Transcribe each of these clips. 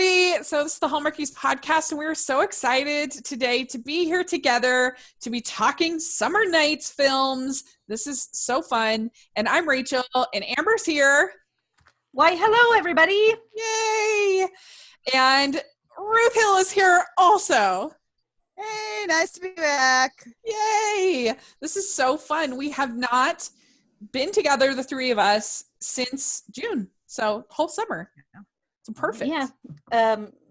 everybody. So this is the Hallmarkies podcast, and we're so excited today to be here together to be talking summer nights films. This is so fun. And I'm Rachel, and Amber's here. Why, hello, everybody. Yay. And Ruth Hill is here also. Hey, nice to be back. Yay. This is so fun. We have not been together, the three of us, since June. So whole summer. So perfect. Yeah.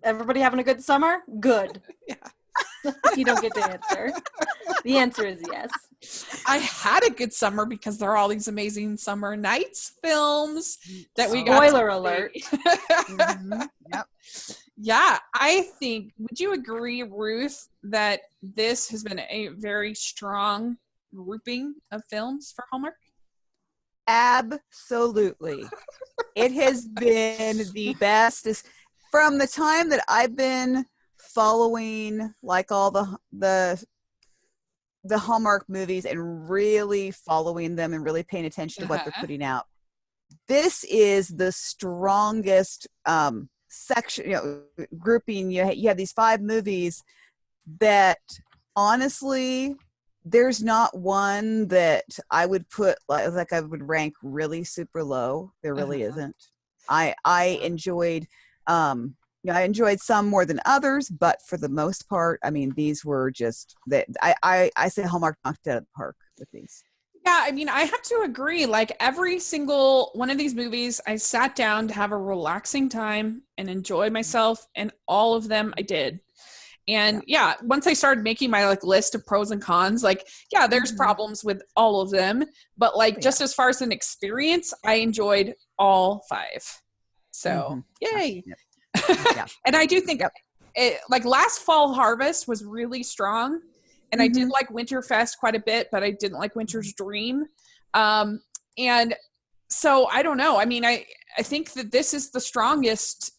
Everybody having a good summer? Good. Yeah. You don't get to answer. The answer is yes. I had a good summer because there are all these amazing summer nights films that we got. Spoiler alert. Mm-hmm. Yep. Yeah, I think, would you agree, Ruth, that this has been a very strong grouping of films for Hallmark? Absolutely. It has been the best. From the time that I've been following like all the Hallmark movies and really following them and really paying attention to what they're putting out. This is the strongest section, grouping. You have these 5 movies that honestly, there's not one that I would put like I would rank really super low. There really isn't. I enjoyed I enjoyed some more than others, but for the most part, I mean, these were just that I say Hallmark knocked it out of the park with these. Yeah, I mean, I have to agree. Like every single one of these movies, I sat down to have a relaxing time and enjoy myself, and all of them I did. And yeah, once I started making my list of pros and cons, there's problems with all of them, but just as far as an experience, I enjoyed all 5. So yay. Yep. Yeah. And I do think last Fall Harvest was really strong, and I did like Winterfest quite a bit, but I didn't like Winter's Dream. And so I don't know. I mean, I think that this is the strongest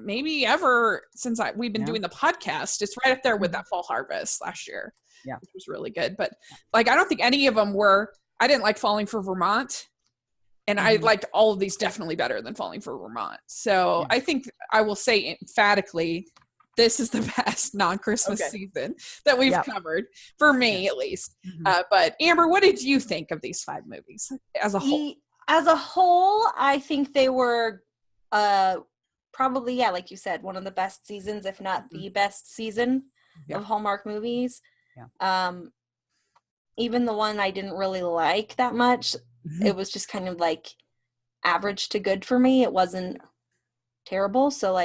maybe ever since we've been doing the podcast. It's right up there with that Fall Harvest last year, which was really good. But I don't think any of them were. I didn't like Falling for Vermont, and I liked all of these definitely better than Falling for Vermont. So I think I will say emphatically, this is the best non-Christmas season that we've covered, for me at least. But Amber, what did you think of these 5 movies as a whole? As a whole, I think they were probably, like you said, one of the best seasons, if not the best season of Hallmark movies. Yeah. Even the one I didn't really like that much, it was just kind of average to good for me. It wasn't terrible. So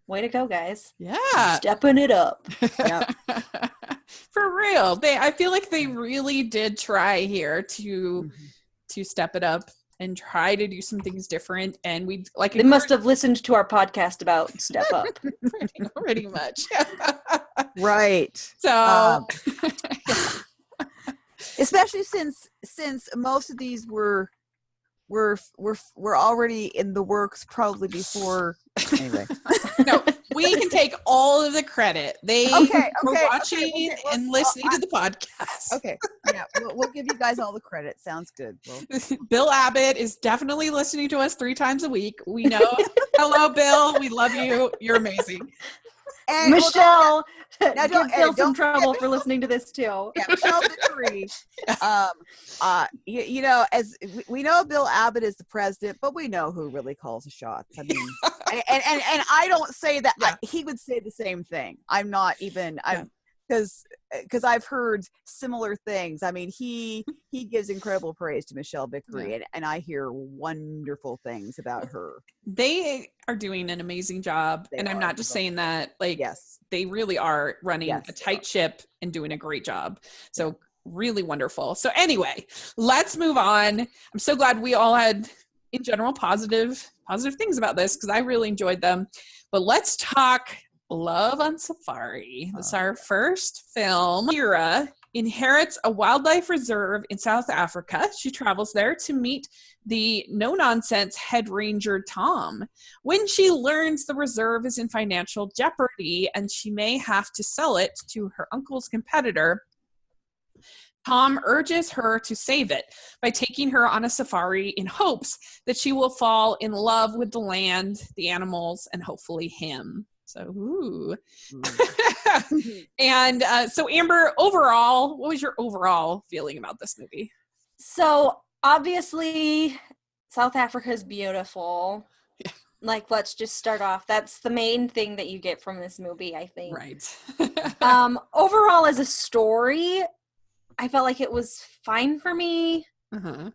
way to go, guys. Yeah. Stepping it up. For real. I feel like they really did try here to step it up and try to do some things different. And we they must have listened to our podcast about Step Up. pretty much. Right. So especially since most of these were already in the works probably before. Anyway. No, we can take all of the credit. They were watching and listening to the podcast. Okay. Yeah, we'll give you guys all the credit. Sounds good. Bill Abbott is definitely listening to us 3 times a week. We know. Hello, Bill. We love you. You're amazing. And Michelle, give Phil some trouble for listening to this too. Yeah, Michelle Vickery. As we know, Bill Abbott is the president, but we know who really calls the shots. I mean, and I don't say that. He would say the same thing. I'm not even. Because I've heard similar things. I mean, he gives incredible praise to Michelle Vickery, and I hear wonderful things about her. They are doing an amazing job, I'm not just saying that. They really are running a tight ship and doing a great job. So really wonderful. So anyway, let's move on. I'm so glad we all had, in general, positive things about this, because I really enjoyed them. But let's talk Love on Safari. This is our first film. Kira inherits a wildlife reserve in South Africa. She travels there to meet the no-nonsense head ranger Tom. When she learns the reserve is in financial jeopardy and she may have to sell it to her uncle's competitor, Tom urges her to save it by taking her on a safari in hopes that she will fall in love with the land, the animals, and hopefully him. So, ooh. And so, Amber, overall, what was your overall feeling about this movie? So, obviously, South Africa is beautiful. Yeah. Like, let's just start off. That's the main thing that you get from this movie, I think. Right. Overall, as a story, I felt like it was fine for me. Uh-huh.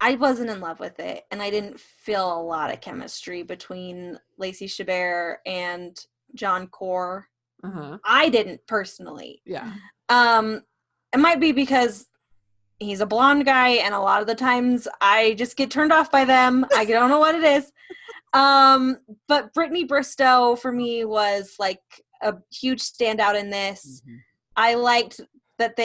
I wasn't in love with it, and I didn't feel a lot of chemistry between Lacey Chabert and John Core. Uh-huh. I didn't personally. Yeah. It might be because he's a blonde guy, and a lot of the times I just get turned off by them. I don't know what it is. But Brittany Bristow for me was like a huge standout in this. Mm-hmm. I liked that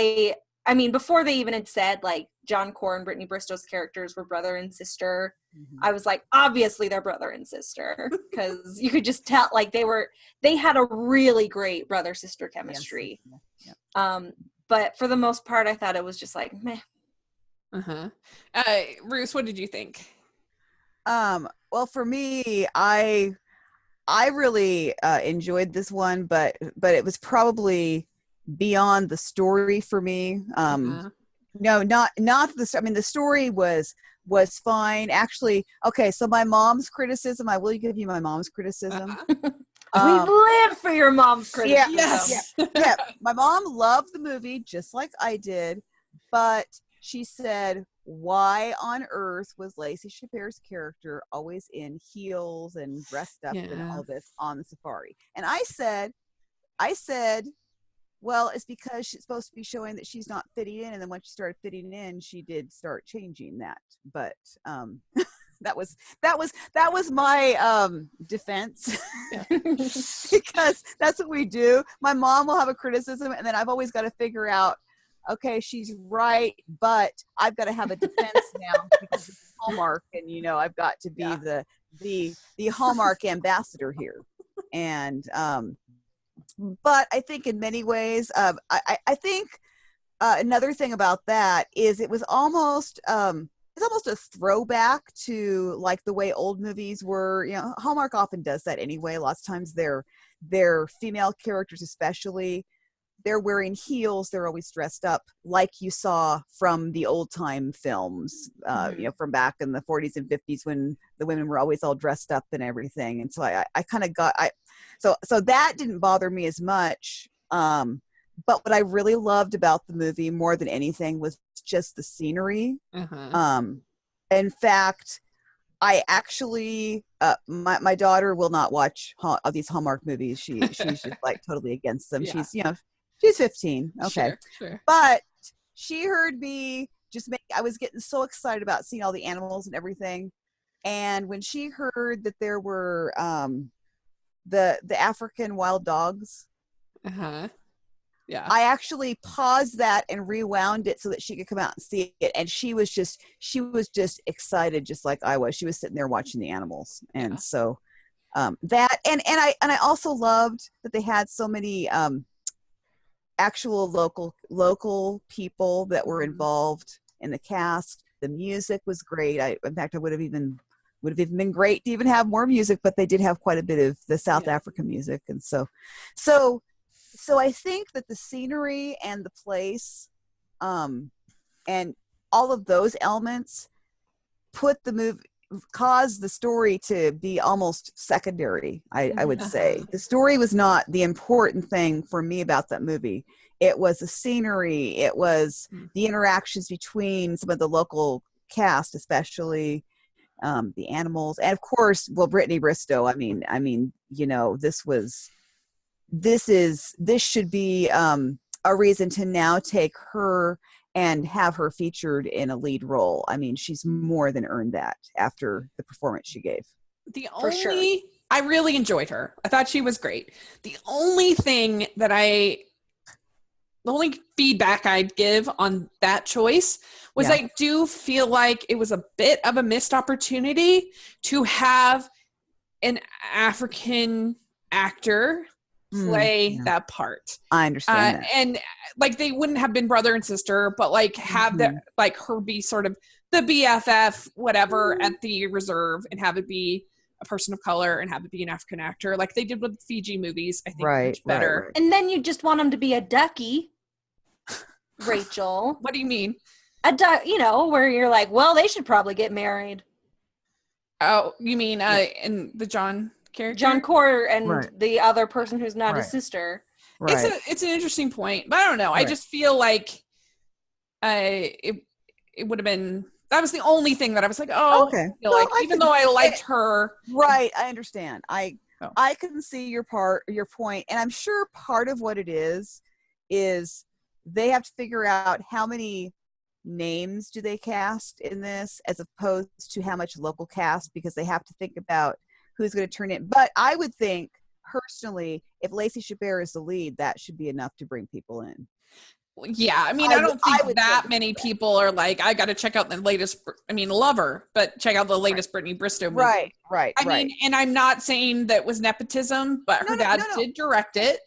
before they even had said like John Core and Brittany Bristow's characters were brother and sister, mm-hmm. I was like, obviously they're brother and sister, because you could just tell like they had a really great brother-sister chemistry. Yes. Yeah. But for the most part, I thought it was just like meh. Uh-huh. Ruth, what did you think? Well, for me, I really enjoyed this one, but it was probably beyond the story for me. No, not the. I mean, the story was fine. Actually, okay. So my mom's criticism. I will give you my mom's criticism. We live for your mom's criticism. Yes. Yeah. My mom loved the movie just like I did, but she said, why on earth was Lacey Chabert's character always in heels and dressed up and all this on the safari? And I said, well, it's because she's supposed to be showing that she's not fitting in. And then once she started fitting in, she did start changing that. But that was my defense. Because that's what we do. My mom will have a criticism, and then I've always got to figure out, okay, she's right, but I've got to have a defense now because it's Hallmark, and I've got to be the Hallmark ambassador here. And but I think in many ways, I think another thing about that is it was almost it's almost a throwback to like the way old movies were. Hallmark often does that anyway. Lots of times their female characters, especially, they're wearing heels. They're always dressed up like you saw from the old time films, from back in the 40s and 50s when the women were always all dressed up and everything. And so I kind of so that didn't bother me as much. But what I really loved about the movie more than anything was just the scenery. Uh-huh. In fact, I actually, my daughter will not watch these Hallmark movies. She's just like totally against them. Yeah. She's 15. Okay. Sure. But she heard me I was getting so excited about seeing all the animals and everything. And when she heard that there were the African wild dogs, uh-huh. Yeah, I actually paused that and rewound it so that she could come out and see it. And she was just excited, just like I was. She was sitting there watching the animals. And so that, and I also loved that they had so many actual local people that were involved in the cast. The music was great. In fact, it would have even been great to even have more music, but they did have quite a bit of the South African music. And so I think that the scenery and the place, and all of those elements caused the story to be almost secondary. I would say the story was not the important thing for me about that movie. It was the scenery. It was the interactions between some of the local cast, especially the animals, and of course, Brittany Bristow. I mean, this should be a reason to now take her and have her featured in a lead role. I mean, she's more than earned that after the performance she gave. I really enjoyed her. I thought she was great. The only feedback I'd give on that choice was I do feel like it was a bit of a missed opportunity to have an African actor play that part. I understand that. And like they wouldn't have been brother and sister, but like have the like her be sort of the BFF whatever at the reserve, and have it be a person of color, and have it be an African actor, like they did with Fiji movies. I think much better. Right. And then you just want him to be a ducky, Rachel. What do you mean? A duck, where you're like, well, they should probably get married. Oh, you mean in the John character? John Core and the other person who's not his sister. Right. It's an interesting point, but I don't know. I just feel like it would have been. That was the only thing that I was like, okay. Even though I liked her. Right, I understand. I can see your point, and I'm sure part of what it is they have to figure out how many names do they cast in this as opposed to how much local cast, because they have to think about who's going to turn in. But I would think personally, if Lacey Chabert is the lead, that should be enough to bring people in. Yeah, I mean, I don't think that many people are like, I got to check out the latest. I mean, love her, but check out the latest Brittany Bristow movie. Right. I mean, and I'm not saying that was nepotism, but her dad did direct it,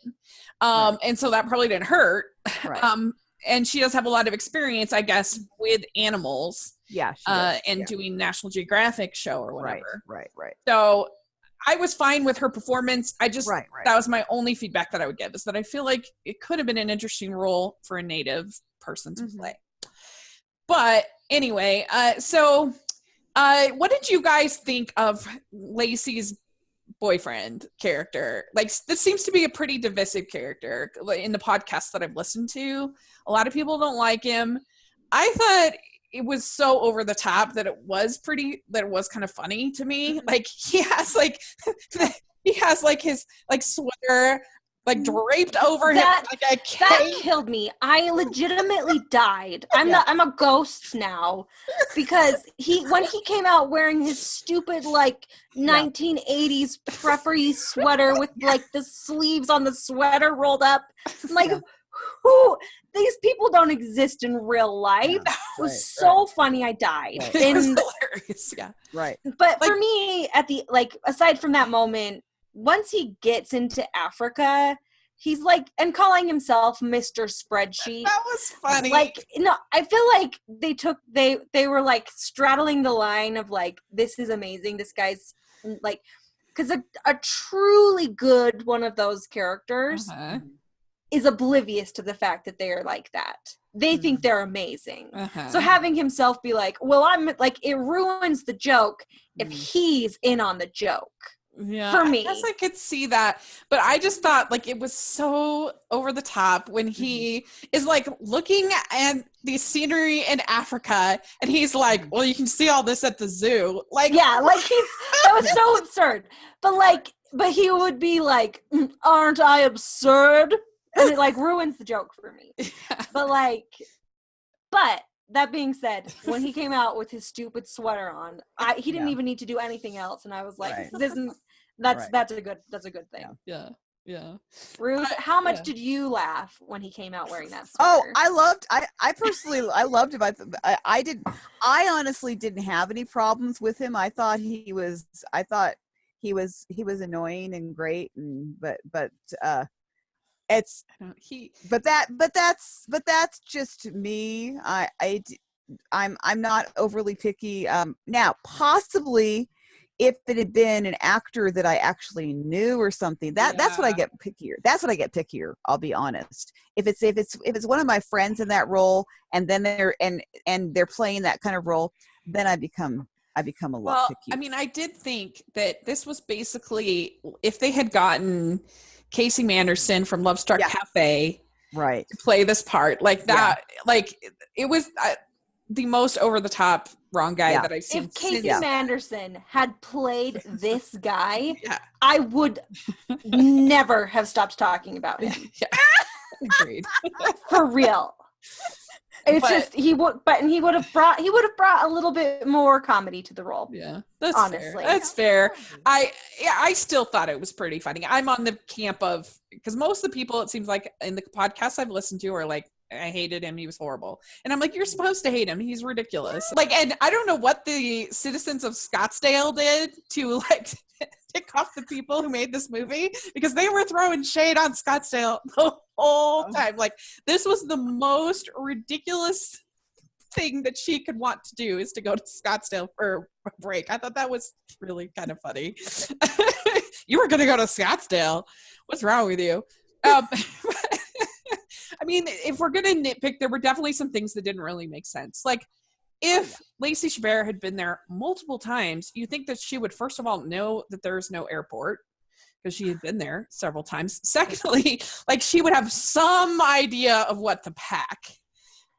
and so that probably didn't hurt. Right. And she does have a lot of experience, I guess, with animals. Yeah. And doing National Geographic show or whatever. Right. So I was fine with her performance. I just, that was my only feedback that I would give, is that I feel like it could have been an interesting role for a native person to play. But anyway, so what did you guys think of Lacey's boyfriend character? Like, this seems to be a pretty divisive character in the podcasts that I've listened to. A lot of people don't like him. I thought it was so over the top that it was kind of funny to me. Like, he has his like sweater like draped over him like a cape. That killed me. I legitimately died. I'm a ghost now, because when he came out wearing his stupid like 1980s preppy sweater with like the sleeves on the sweater rolled up, I'm like, who? These people don't exist in real life. It was so funny. I died. It was hilarious. Yeah. Right. But for me, aside from that moment, once he gets into Africa, he's like, and calling himself Mr. Spreadsheet. That was funny. Like, no, I feel like they were like straddling the line of like, this is amazing. This guy's like, because a truly good one of those characters is oblivious to the fact that they are like that. They think they're amazing. So having himself be like, well, I'm like, it ruins the joke if he's in on the joke. Yeah, for me. I guess I could see that, but I just thought like it was so over the top when he is like looking at the scenery in Africa, and he's like, "Well, you can see all this at the zoo." Like, yeah, like that was so absurd. But he would be like, "Aren't I absurd?" And it like ruins the joke for me. Yeah. But that being said, when he came out with his stupid sweater on, he didn't even need to do anything else, and I was like, that's a good thing. Yeah. Ruth, how much did you laugh when he came out wearing that sweater? Oh, I personally loved him. I honestly didn't have any problems with him. I thought he was annoying and great, but that's just me. I'm not overly picky. Now, possibly if it had been an actor that I actually knew or something, that's what I get pickier. That's what I get pickier. I'll be honest. If it's one of my friends in that role, and then they're playing that kind of role, then I become a lot picky. I mean, I did think that this was basically, if they had gotten Casey Manderson from Love Struck Cafe to play this part, like that, like it was the most over the top wrong guy that I've seen. If Casey Manderson had played this guy, I would never have stopped talking about him. Agreed. For real. It's he would have brought a little bit more comedy to the role. Yeah, that's honestly fair. That's fair. I still thought it was pretty funny. I'm on the camp of, because most of the people, it seems like in the podcasts I've listened to, are like I hated him. He was horrible. And I'm like, you're supposed to hate him. He's ridiculous. Like, and I don't know what the citizens of Scottsdale did to like tick off the people who made this movie, because they were throwing shade on Scottsdale the whole time. Like, this was the most ridiculous thing that she could want to do, is to go to Scottsdale for a break. I thought that was really kind of funny. You were going to go to Scottsdale. What's wrong with you? I mean, if we're going to nitpick, there were definitely some things that didn't really make sense. Like, if Lacey Chabert had been there multiple times, you think that she would, first of all, know that there's no airport, because she had been there several times. Secondly, like, she would have some idea of what to pack.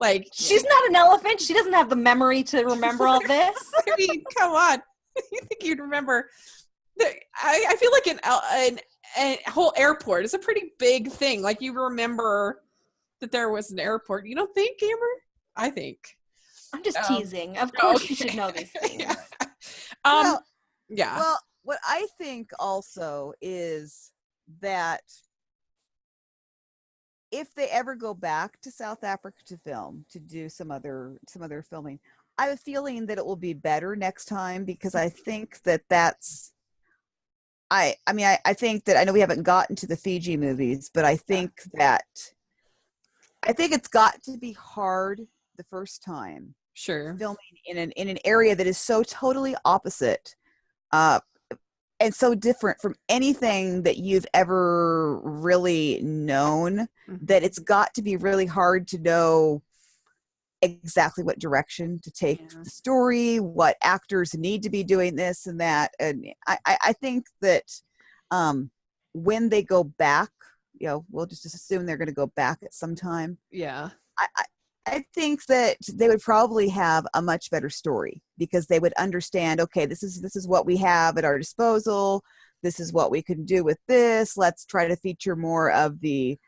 Like, she's not an elephant. She doesn't have the memory to remember all this. I mean, come on. You think you'd remember? I feel like a whole airport is a pretty big thing. Like, you remember that there was an airport. You don't think, Amber? I think. I'm just teasing. Of course you should know these things. Yeah. Well, what I think also is that if they ever go back to South Africa to film, to do some other filming, I have a feeling that it will be better next time, because I think that's I think that, I know we haven't gotten to the Fiji movies, but I think it's got to be hard the first time. Sure. Filming in an area that is so totally opposite, and so different from anything that you've ever really known, that it's got to be really hard to know exactly what direction to take the story, what actors need to be doing this and that. And I think that when they go back, we'll just assume they're going to go back at some time. Yeah. I think that they would probably have a much better story, because they would understand, okay, this is what we have at our disposal. This is what we can do with this. Let's try to feature more of the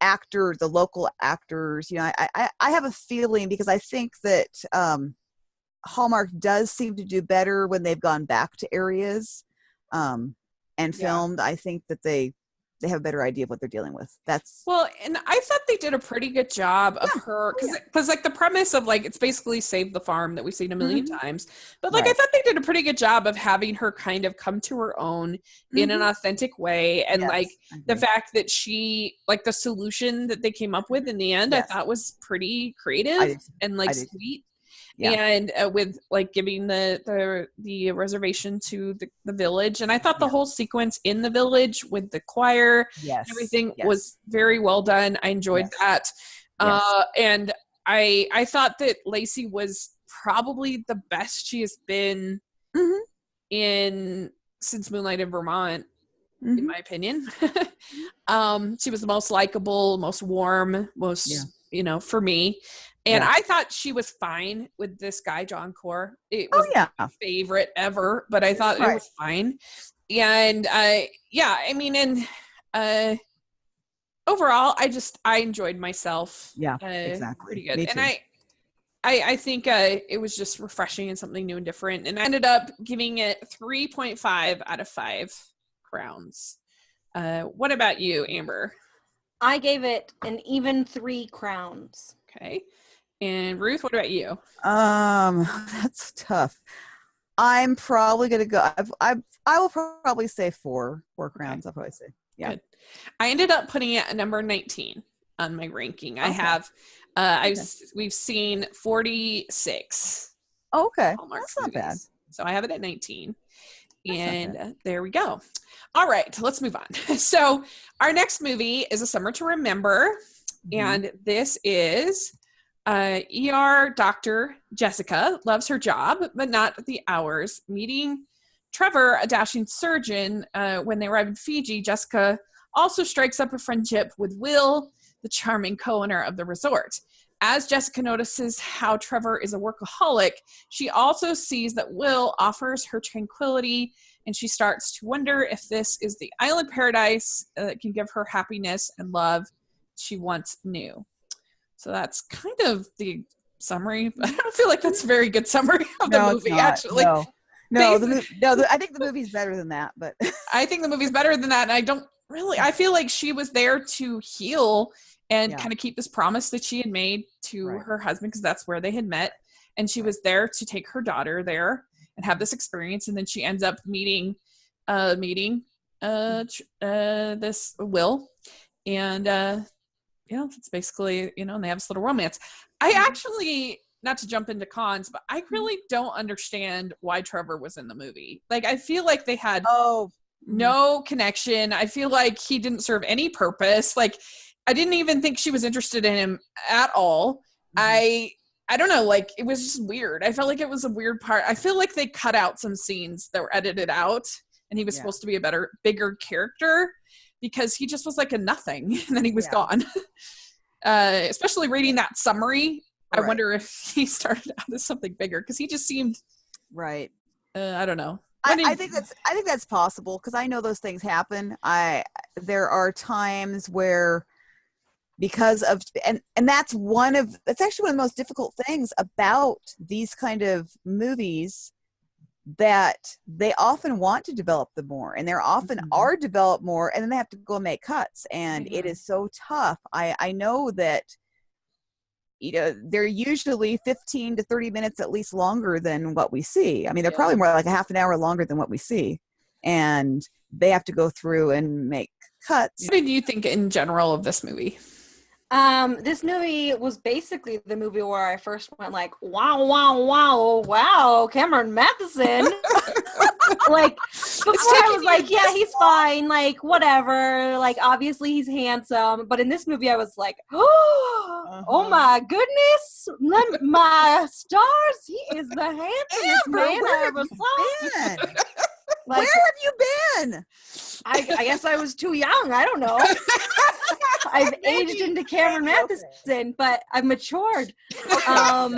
actors, the local actors. I have a feeling, because I think that Hallmark does seem to do better when they've gone back to areas and filmed. I think that they have a better idea of what they're dealing with. And I thought they did a pretty good job of her, because like the premise of like, it's basically Save the Farm that we've seen a million times, but like I thought they did a pretty good job of having her kind of come to her own in an authentic way. And like the fact that she, like, the solution that they came up with in the end, I thought was pretty creative and like sweet. And with like giving the reservation to the village, and I thought the whole sequence in the village with the choir and everything was very well done. I enjoyed that. And I thought that Lacey was probably the best she has been since Moonlight in Vermont, in my opinion. She was the most likable, most warm, most for me. And I thought she was fine with this guy, John Core. It was my favorite ever, but I thought it was fine. And I mean, and overall, I enjoyed myself. Yeah, exactly. Pretty good. And I think it was just refreshing and something new and different. And I ended up giving it 3.5 out of 5 crowns. What about you, Amber? I gave it an even 3 crowns. Okay. And Ruth, what about you? That's tough. I'm probably gonna go. I will probably say 4 crowns. I'll probably say Good. I ended up putting it at number 19 on my ranking. I have. We've seen 46. Okay, Hallmark that's not movies. bad. So I have it at 19. And there we go. All right, let's move on. So our next movie is A Summer to Remember, and this is. ER doctor Jessica loves her job, but not the hours. Meeting Trevor, a dashing surgeon, when they arrive in Fiji, Jessica also strikes up a friendship with Will, the charming co-owner of the resort. As Jessica notices how Trevor is a workaholic, she also sees that Will offers her tranquility, and she starts to wonder if this is the island paradise that can give her happiness and love she once knew. So that's kind of the summary. I don't feel like that's a very good summary of the movie, actually. No, I think the movie's better than that. But I think the movie's better than that, and I feel like she was there to heal and kind of keep this promise that she had made to her husband, because that's where they had met. And she was there to take her daughter there and have this experience. And then she ends up meeting this Will. And, it's basically, and they have this little romance. I actually, not to jump into cons, but I really don't understand why Trevor was in the movie. Like, I feel like they had no connection. I feel like he didn't serve any purpose. Like, I didn't even think she was interested in him at all. I don't know, like, it was just weird. I felt like it was a weird part. I feel like they cut out some scenes that were edited out, and he was supposed to be a bigger character, because he just was like a nothing, and then he was gone. Especially reading that summary, I wonder if he started out as something bigger, because he just seemed I don't know. I think that's possible, because I know those things happen. There are times where, because of and that's actually one of the most difficult things about these kind of movies, that they often want to develop them more, and they're often are developed more, and then they have to go and make cuts, and it is so tough. I know that they're usually 15 to 30 minutes at least longer than what we see. I mean, they're probably more like a half an hour longer than what we see, and they have to go through and make cuts. What did you think in general of this movie? This movie was basically the movie where I first went like, wow, Cameron Matheson. Like, before I was like, yeah, he's fine, like, whatever, like, obviously he's handsome, but in this movie I was like, oh my goodness, my stars, he is the handsomest man I ever saw. Like, where have you been? I guess I was too young. I don't know. I've aged into Cameron Matheson, but I've matured. Yeah,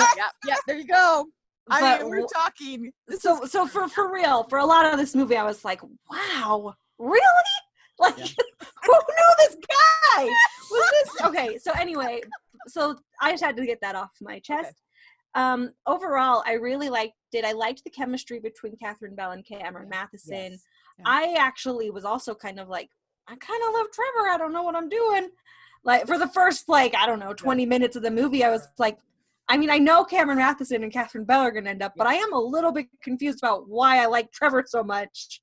there you go. I mean, we're talking. So for real, for a lot of this movie, I was like, wow, really? Like, who knew this guy? Was this okay? So anyway, so I just had to get that off my chest. Okay. Overall, I really liked it. I liked the chemistry between Catherine Bell and Cameron Matheson. Yes. Yeah. I actually was also kind of like, I kind of love Trevor. I don't know what I'm doing. Like, for the first, 20 minutes of the movie, I was like, I mean, I know Cameron Matheson and Catherine Bell are going to end up, but I am a little bit confused about why I like Trevor so much.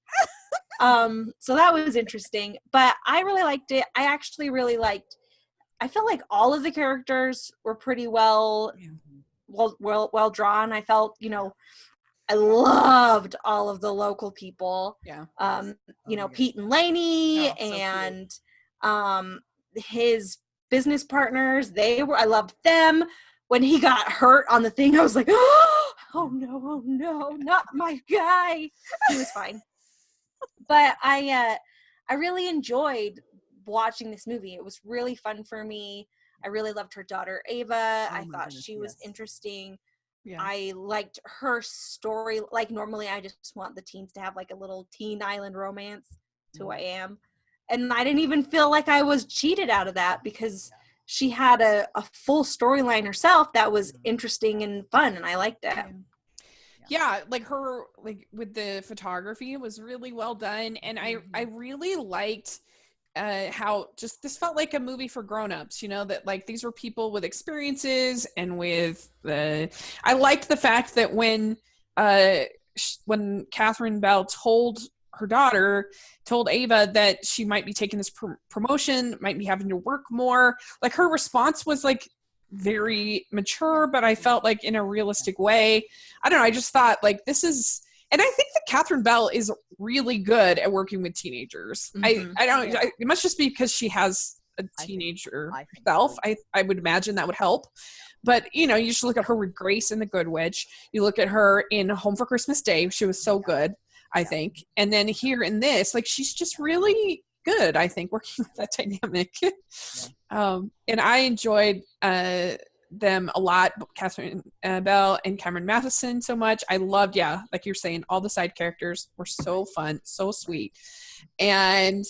So that was interesting. But I really liked it. I actually really liked, I felt like all of the characters were pretty well drawn. I felt, I loved all of the local people. Yeah. Pete and Lainey and his business partners. I loved them. When he got hurt on the thing, I was like, oh no, not my guy. He was fine. But I really enjoyed watching this movie. It was really fun for me. I really loved her daughter, Ava. I thought she was interesting. Yeah. I liked her story. Like, normally I just want the teens to have like a little teen island romance. That's who I am. And I didn't even feel like I was cheated out of that, because she had a full storyline herself that was interesting and fun, and I liked it. Yeah, like her, like with the photography, it was really well done. And I really liked how just this felt like a movie for grown-ups, that like these were people with experiences, and with I liked the fact that when Catherine Bell told Ava that she might be taking this promotion, might be having to work more, like her response was like very mature, but I felt like in a realistic way. I don't know, I just thought like this is, and I think that Catherine Bell is really good at working with teenagers. Mm-hmm. It must just be because she has a teenager herself. I would imagine that would help. But, you just look at her with Grace in The Good Witch. You look at her in Home for Christmas Day. She was so good, I think. And then here in this, like, she's just really good, I think, working with that dynamic. And I enjoyed them a lot, Catherine Bell and Cameron Matheson, so much. I loved, like you're saying, all the side characters were so fun, so sweet. And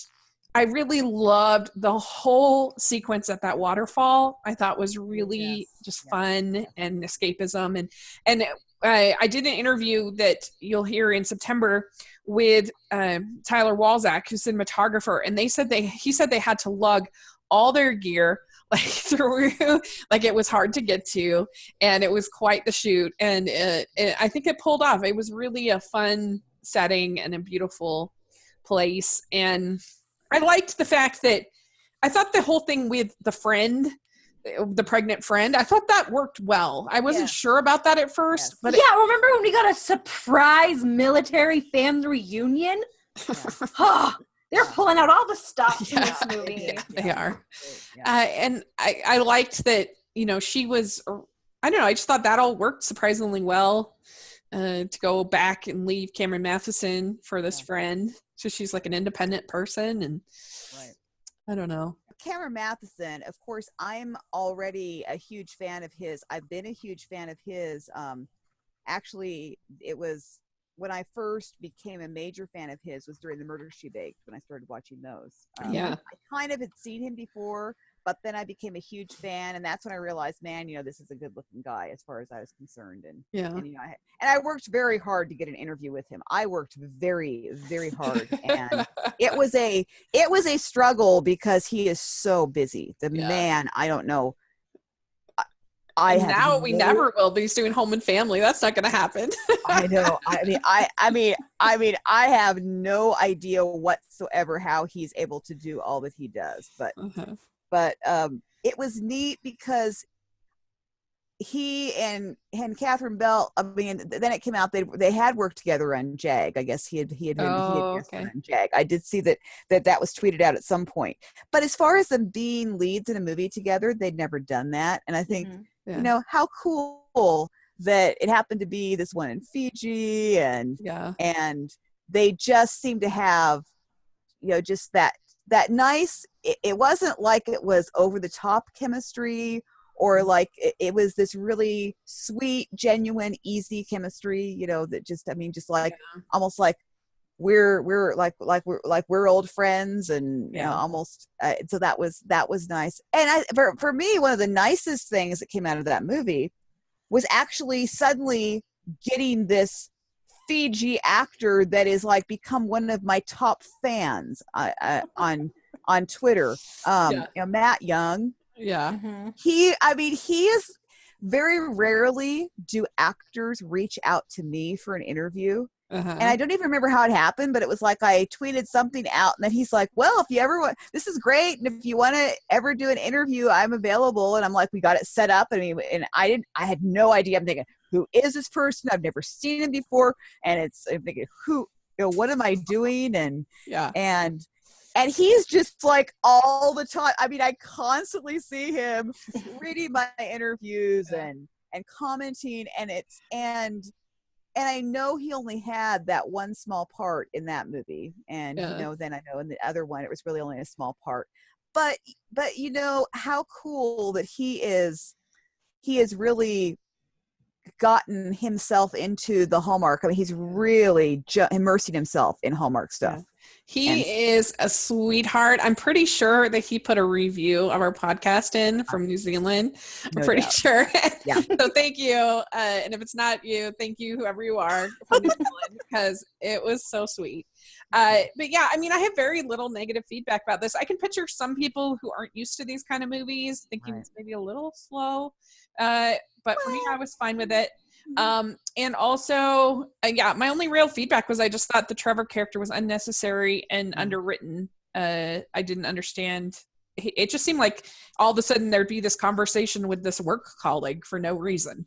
I really loved the whole sequence at that waterfall. I thought was really just fun and escapism. And I did an interview that you'll hear in September with Tyler Walzak, who's cinematographer, and he said they had to lug all their gear, like through, like it was hard to get to, and it was quite the shoot. And I think it pulled off. It was really a fun setting and a beautiful place. And I liked the fact that I thought the whole thing with the pregnant friend, I thought that worked well. I wasn't sure about that at first, but remember when we got a surprise military family reunion? They're pulling out all the stops in this movie. They are. And I liked that, she was, I don't know, I just thought that all worked surprisingly well, to go back and leave Cameron Matheson for this friend. So she's like an independent person, and I don't know. Cameron Matheson, of course, I'm already a huge fan of his. I've been a huge fan of his. Actually, it was when I first became a major fan of his was during The Murder, She Baked, when I started watching those. I kind of had seen him before, but then I became a huge fan, and that's when I realized, man, this is a good-looking guy as far as I was concerned. And I worked very hard to get an interview with him. I worked very, very hard, and it was a struggle because he is so busy. The man, I don't know. We never will be. He's doing Home and Family. That's not going to happen. I know. I have no idea whatsoever how he's able to do all that he does. But it was neat because he and Catherine Bell. I mean, then it came out they had worked together on Jag. I guess he had on Jag. I did see that was tweeted out at some point. But as far as them being leads in a movie together, they'd never done that. And I think. How cool that it happened to be this one in Fiji, and they just seem to have, just that nice. It wasn't like it was over the top chemistry, or like it was this really sweet, genuine, easy chemistry. That just almost like we're old friends, and almost so that was nice. And for me, one of the nicest things that came out of that movie was actually suddenly getting this Fiji actor that is like become one of my top fans on Twitter. Matt Young. He is very rarely do actors reach out to me for an interview. And I don't even remember how it happened, but it was like I tweeted something out, and then he's like, well, if you ever want, this is great, and if you want to ever do an interview, I'm available. And I'm like, we got it set up. And I had no idea. I'm thinking, who is this person? I've never seen him before. And I'm thinking, what am I doing? And he's just like all the time. I mean, I constantly see him reading my interviews and commenting, and I know he only had that one small part in that movie. And, then I know in the other one, it was really only a small part. But how cool that he is really gotten himself into the Hallmark. I mean, he's really immersing himself in Hallmark stuff. He is a sweetheart. I'm pretty sure that he put a review of our podcast in from New Zealand. I'm pretty sure. So thank you. And if it's not you, thank you, whoever you are from New Zealand, because it was so sweet. But I mean, I have very little negative feedback about this. I can picture some people who aren't used to these kind of movies thinking it's maybe a little slow. But for me, I was fine with it. And also, my only real feedback was I just thought the Trevor character was unnecessary and underwritten. I didn't understand. It just seemed like all of a sudden there'd be this conversation with this work colleague for no reason.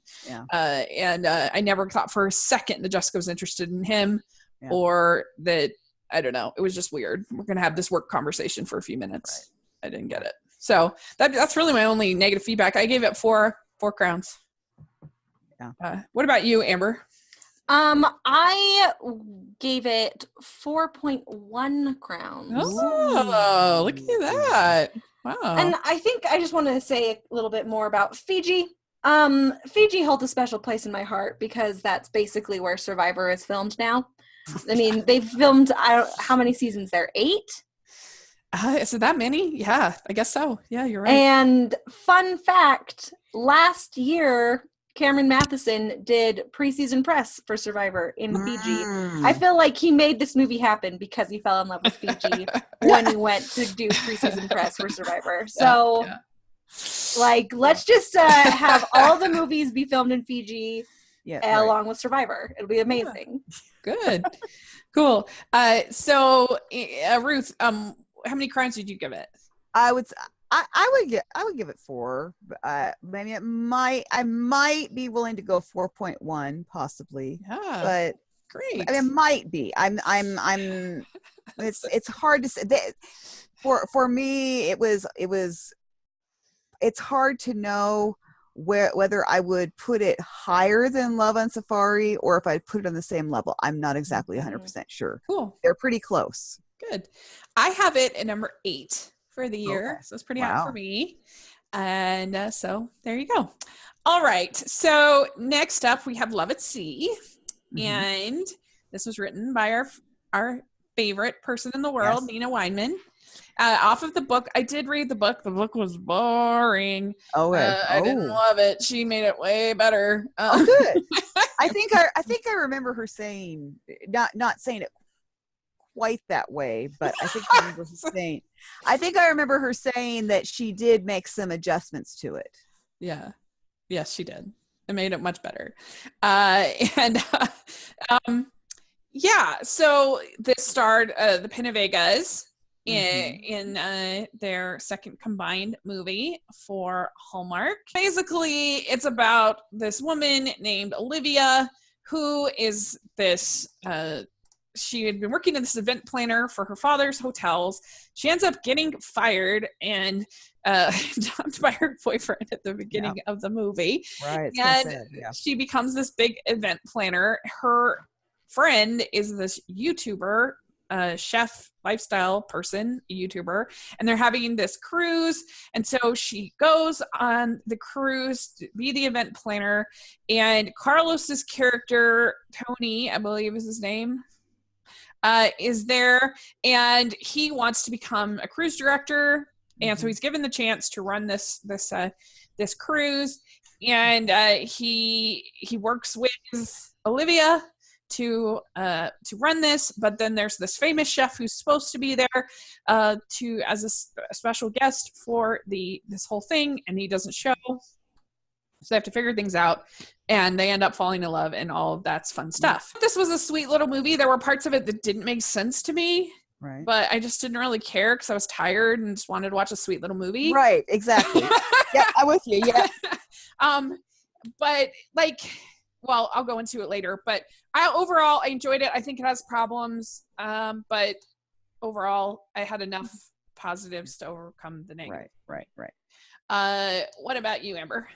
And I never thought for a second that Jessica was interested in him or that, I don't know. It was just weird. We're going to have this work conversation for a few minutes. I didn't get it. So that's really my only negative feedback. I gave it 4 crowns. What about you, Amber? I gave it 4.1 crowns. Oh, look at that. Wow. And I think I just want to say a little bit more about Fiji. Fiji holds a special place in my heart because that's basically where Survivor is filmed now. I mean, they've filmed, how many seasons there? 8? Is it that many? Yeah, I guess so. Yeah, you're right. And fun fact, last year, Cameron Matheson did preseason press for Survivor in Fiji. I feel like he made this movie happen because he fell in love with Fiji when he went to do preseason press for Survivor. So Like, let's just have all the movies be filmed in Fiji along with Survivor. It'll be amazing. Yeah. Good. Cool. So Ruth, how many crimes did you give it? I would give it 4. Maybe I might be willing to go 4.1 possibly. Yeah. But great. I mean, it might be. It's hard to say. For me, it's hard to know whether I would put it higher than Love on Safari or if I'd put it on the same level. I'm not exactly 100% sure. Cool. They're pretty close. Good. I have it at number 8 for the year. So it's pretty hot for me. And so there you go. All right. So next up we have Love at Sea. And this was written by our favorite person in the world, Nina Weinman. Off of the book. I did read the book. The book was boring. I didn't love it. She made it way better. Good. I think I remember her saying, not saying it quite that way, but I think I remember her saying that she did make some adjustments to it. Yeah. Yes, she did. It made it much better. So this starred the Pennevegas in their second combined movie for Hallmark. Basically, it's about this woman named Olivia who is this she had been working as this event planner for her father's hotels. She ends up getting fired and dumped by her boyfriend at the beginning of the movie. Right. And she becomes this big event planner. Her friend is this YouTuber, chef, lifestyle person, YouTuber, and they're having this cruise. And so she goes on the cruise to be the event planner. And Carlos's character, Tony, I believe is his name, is there, and he wants to become a cruise director, and so he's given the chance to run this cruise, and he works with Olivia to run this, but then there's this famous chef who's supposed to be there as a special guest for this whole thing, and he doesn't show. So they have to figure things out, and they end up falling in love, and all of that's fun stuff. This was a sweet little movie. There were parts of it that didn't make sense to me, right? But I just didn't really care because I was tired and just wanted to watch a sweet little movie. Right, exactly. Yeah, I'm with you. Yeah. But I'll go into it later. But overall, I enjoyed it. I think it has problems, but overall, I had enough positives to overcome the negative. Right. What about you, Amber?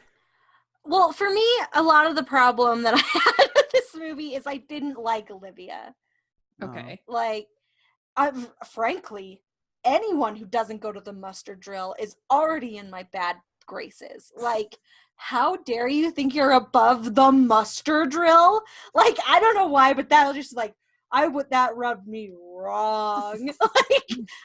Well, for me, a lot of the problem that I had with this movie is I didn't like Olivia. Okay. Frankly, anyone who doesn't go to the muster drill is already in my bad graces. Like, how dare you think you're above the muster drill? Like, I don't know why, but that was just that rubbed me wrong.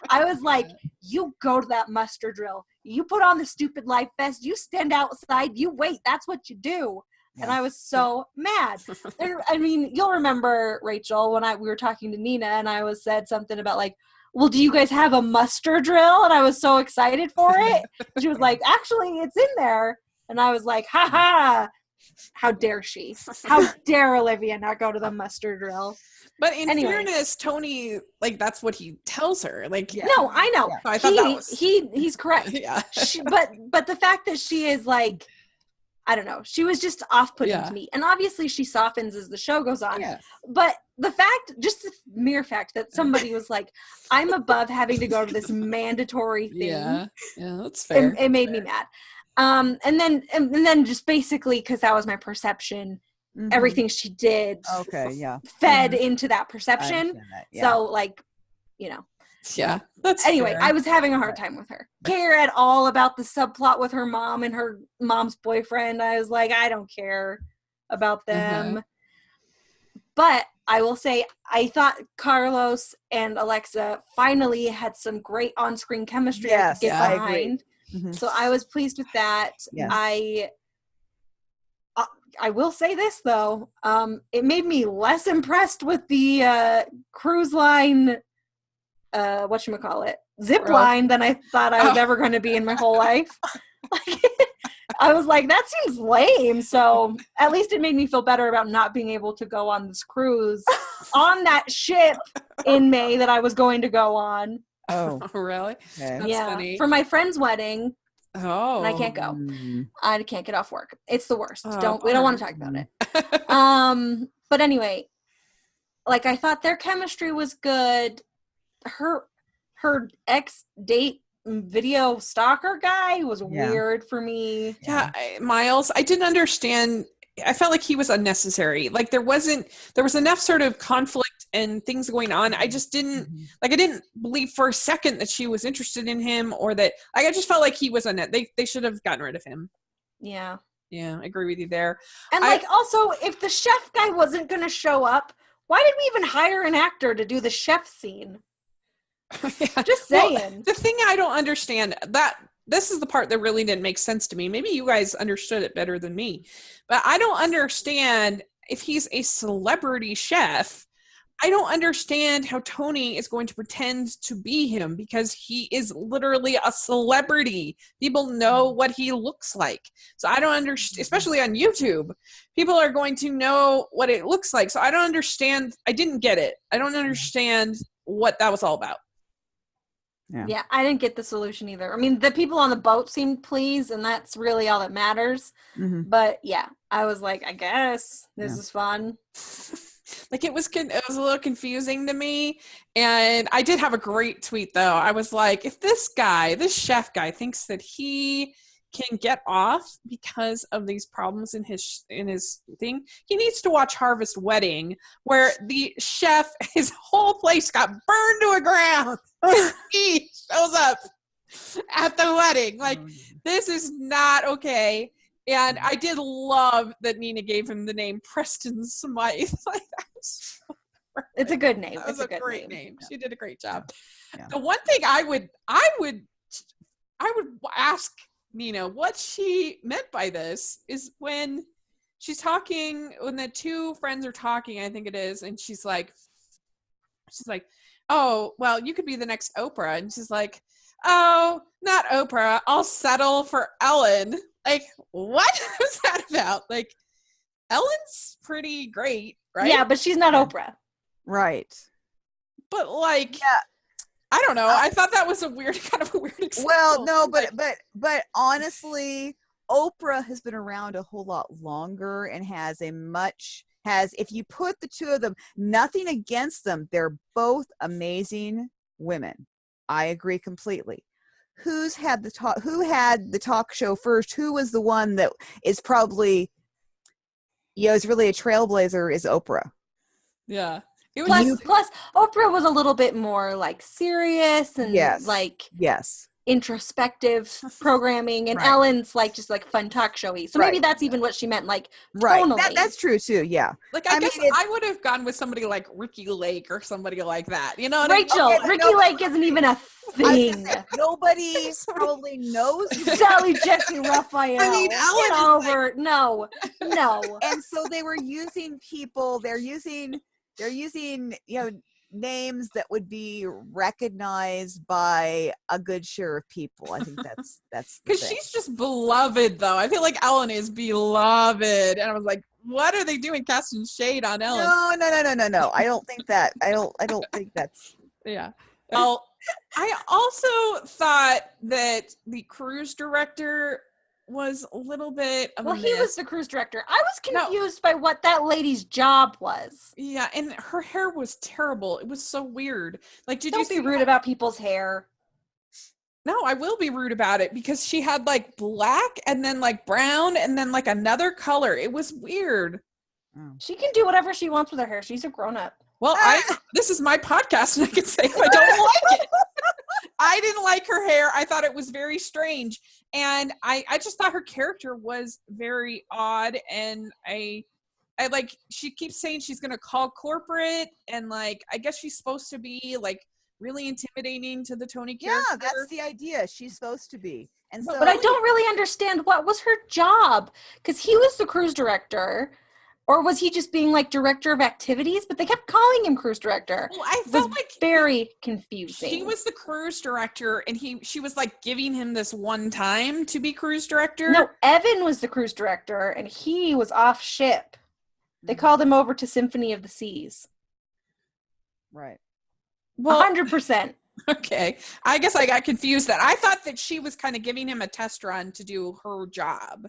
I was like, you go to that muster drill. You put on the stupid life vest. You stand outside. You wait. That's what you do. Yeah. And I was so mad. I mean, you'll remember, Rachel, when we were talking to Nina, and I said something about well, do you guys have a muster drill? And I was so excited for it. She was like, actually, it's in there. And I was like, ha ha. How dare she? How dare Olivia not go to the muster drill? But in fairness, Tony, that's what he tells her. No, I know. Yeah. So I thought he's correct. Yeah. But the fact that she is I don't know, she was just off-putting to me. And obviously she softens as the show goes on. Yeah. But just the mere fact that somebody was like, I'm above having to go to this mandatory thing. Yeah, that's fair. It made me mad. And then just basically, because that was my perception, everything she did fed into that perception. That, yeah. So yeah, that's anyway fair. I was having a hard time with her. Care at all about the subplot with her mom and her mom's boyfriend. I was like, I don't care about them. But I will say, I thought Carlos and Alexa finally had some great on-screen chemistry I could get behind. So I was pleased with that. Yes. I will say this though, it made me less impressed with the cruise line, zip line than I thought I was ever going to be in my whole life. Like, I was like, that seems lame. So at least it made me feel better about not being able to go on this cruise on that ship in May that I was going to go on. Oh, Really? okay. That's funny. For my friend's wedding. Oh. And I can't go. I can't get off work. It's the worst. We don't want to talk about it. But anyway, like, I thought their chemistry was good. Her ex-date video stalker guy was weird for me. Yeah, Miles, I didn't understand. I felt like he was unnecessary. Like, there was enough sort of conflict and things going on. I just didn't I didn't believe for a second that she was interested in him, or that, like, I just felt like he was they should have gotten rid of him. Yeah, I agree with you there. And also, if the chef guy wasn't going to show up, why did we even hire an actor to do the chef scene? Yeah. Just saying. Well, the thing I don't understand, that this is the part that really didn't make sense to me. Maybe you guys understood it better than me, but I don't understand, if he's a celebrity chef, I don't understand how Tony is going to pretend to be him, because he is literally a celebrity. People know what he looks like. So I don't understand, especially on YouTube, people are going to know what it looks like. So I don't understand. I didn't get it. I don't understand what that was all about. Yeah, I didn't get the solution either. I mean, the people on the boat seemed pleased, and that's really all that matters. But yeah, I was like, I guess this is fun. Like, it was a little confusing to me. And I did have a great tweet, though. I was like, if this chef guy thinks that he can get off because of these problems in his thing, he needs to watch Harvest Wedding, where the chef, his whole place got burned to a ground. He shows up at the wedding. Like, this is not okay. And I did love that Nina gave him the name Preston Smythe. Like, that's so it's a good name. That was a great name. She did a great job. Yeah. The one thing I would ask Nina what she meant by this is when she's talking, when the two friends are talking, I think it is, and she's like, oh, well, you could be the next Oprah. And she's like, oh, not Oprah. I'll settle for Ellen. Like, what was that about? Like, Ellen's pretty great, right? Yeah, but she's not Oprah. Right. But, like, I don't know. I thought that was a weird example. Well, no, but honestly, Oprah has been around a whole lot longer and if you put the two of them, nothing against them, they're both amazing women. I agree completely. Who had the talk show first? Who was the one that is probably, is really a trailblazer, is Oprah. Yeah. Plus, Oprah was a little bit more, like, serious and introspective programming, and Ellen's like just like fun talk showy. So maybe that's even what she meant, like, tonally. That's true too. Yeah. Like, I guess I would have gone with somebody like Ricky Lake or somebody like that. You know, Rachel. Ricky Lake isn't even a thing. Nobody probably knows. Sally Jesse Raphael. I mean, Ellen get over. No. And so they were using people. They're using names that would be recognized by a good share of people. I think that's because she's just beloved, though. I feel like Ellen is beloved, and I was like, what are they doing casting shade on Ellen? No. I don't think that. I don't think that's. Yeah. Well, I also thought that the cruise director was a little bit of a he was the cruise director. I was confused by what that lady's job was. Yeah, and her hair was terrible. It was so weird. Like, Don't be rude about people's hair. No, I will be rude about it, because she had like black and then like brown and then like another color. It was weird. She can do whatever she wants with her hair. She's a grown-up. Well, this is my podcast, and I can say if I don't like it. I didn't like her hair. I thought it was very strange. And I just thought her character was very odd. And I like, she keeps saying she's going to call corporate. And like, I guess she's supposed to be like really intimidating to the Tony character. Yeah, that's the idea. She's supposed to be. And so, but I don't really understand what was her job. Because he was the cruise director. Or was he just being like director of activities? But they kept calling him cruise director. Well, I It felt was like very confusing. she was the cruise director, and she was like giving him this one time to be cruise director. No, Evan was the cruise director, and he was off ship. They called him over to Symphony of the Seas. Right. Well, 100%. okay. I guess I got confused that I thought that she was kind of giving him a test run to do her job.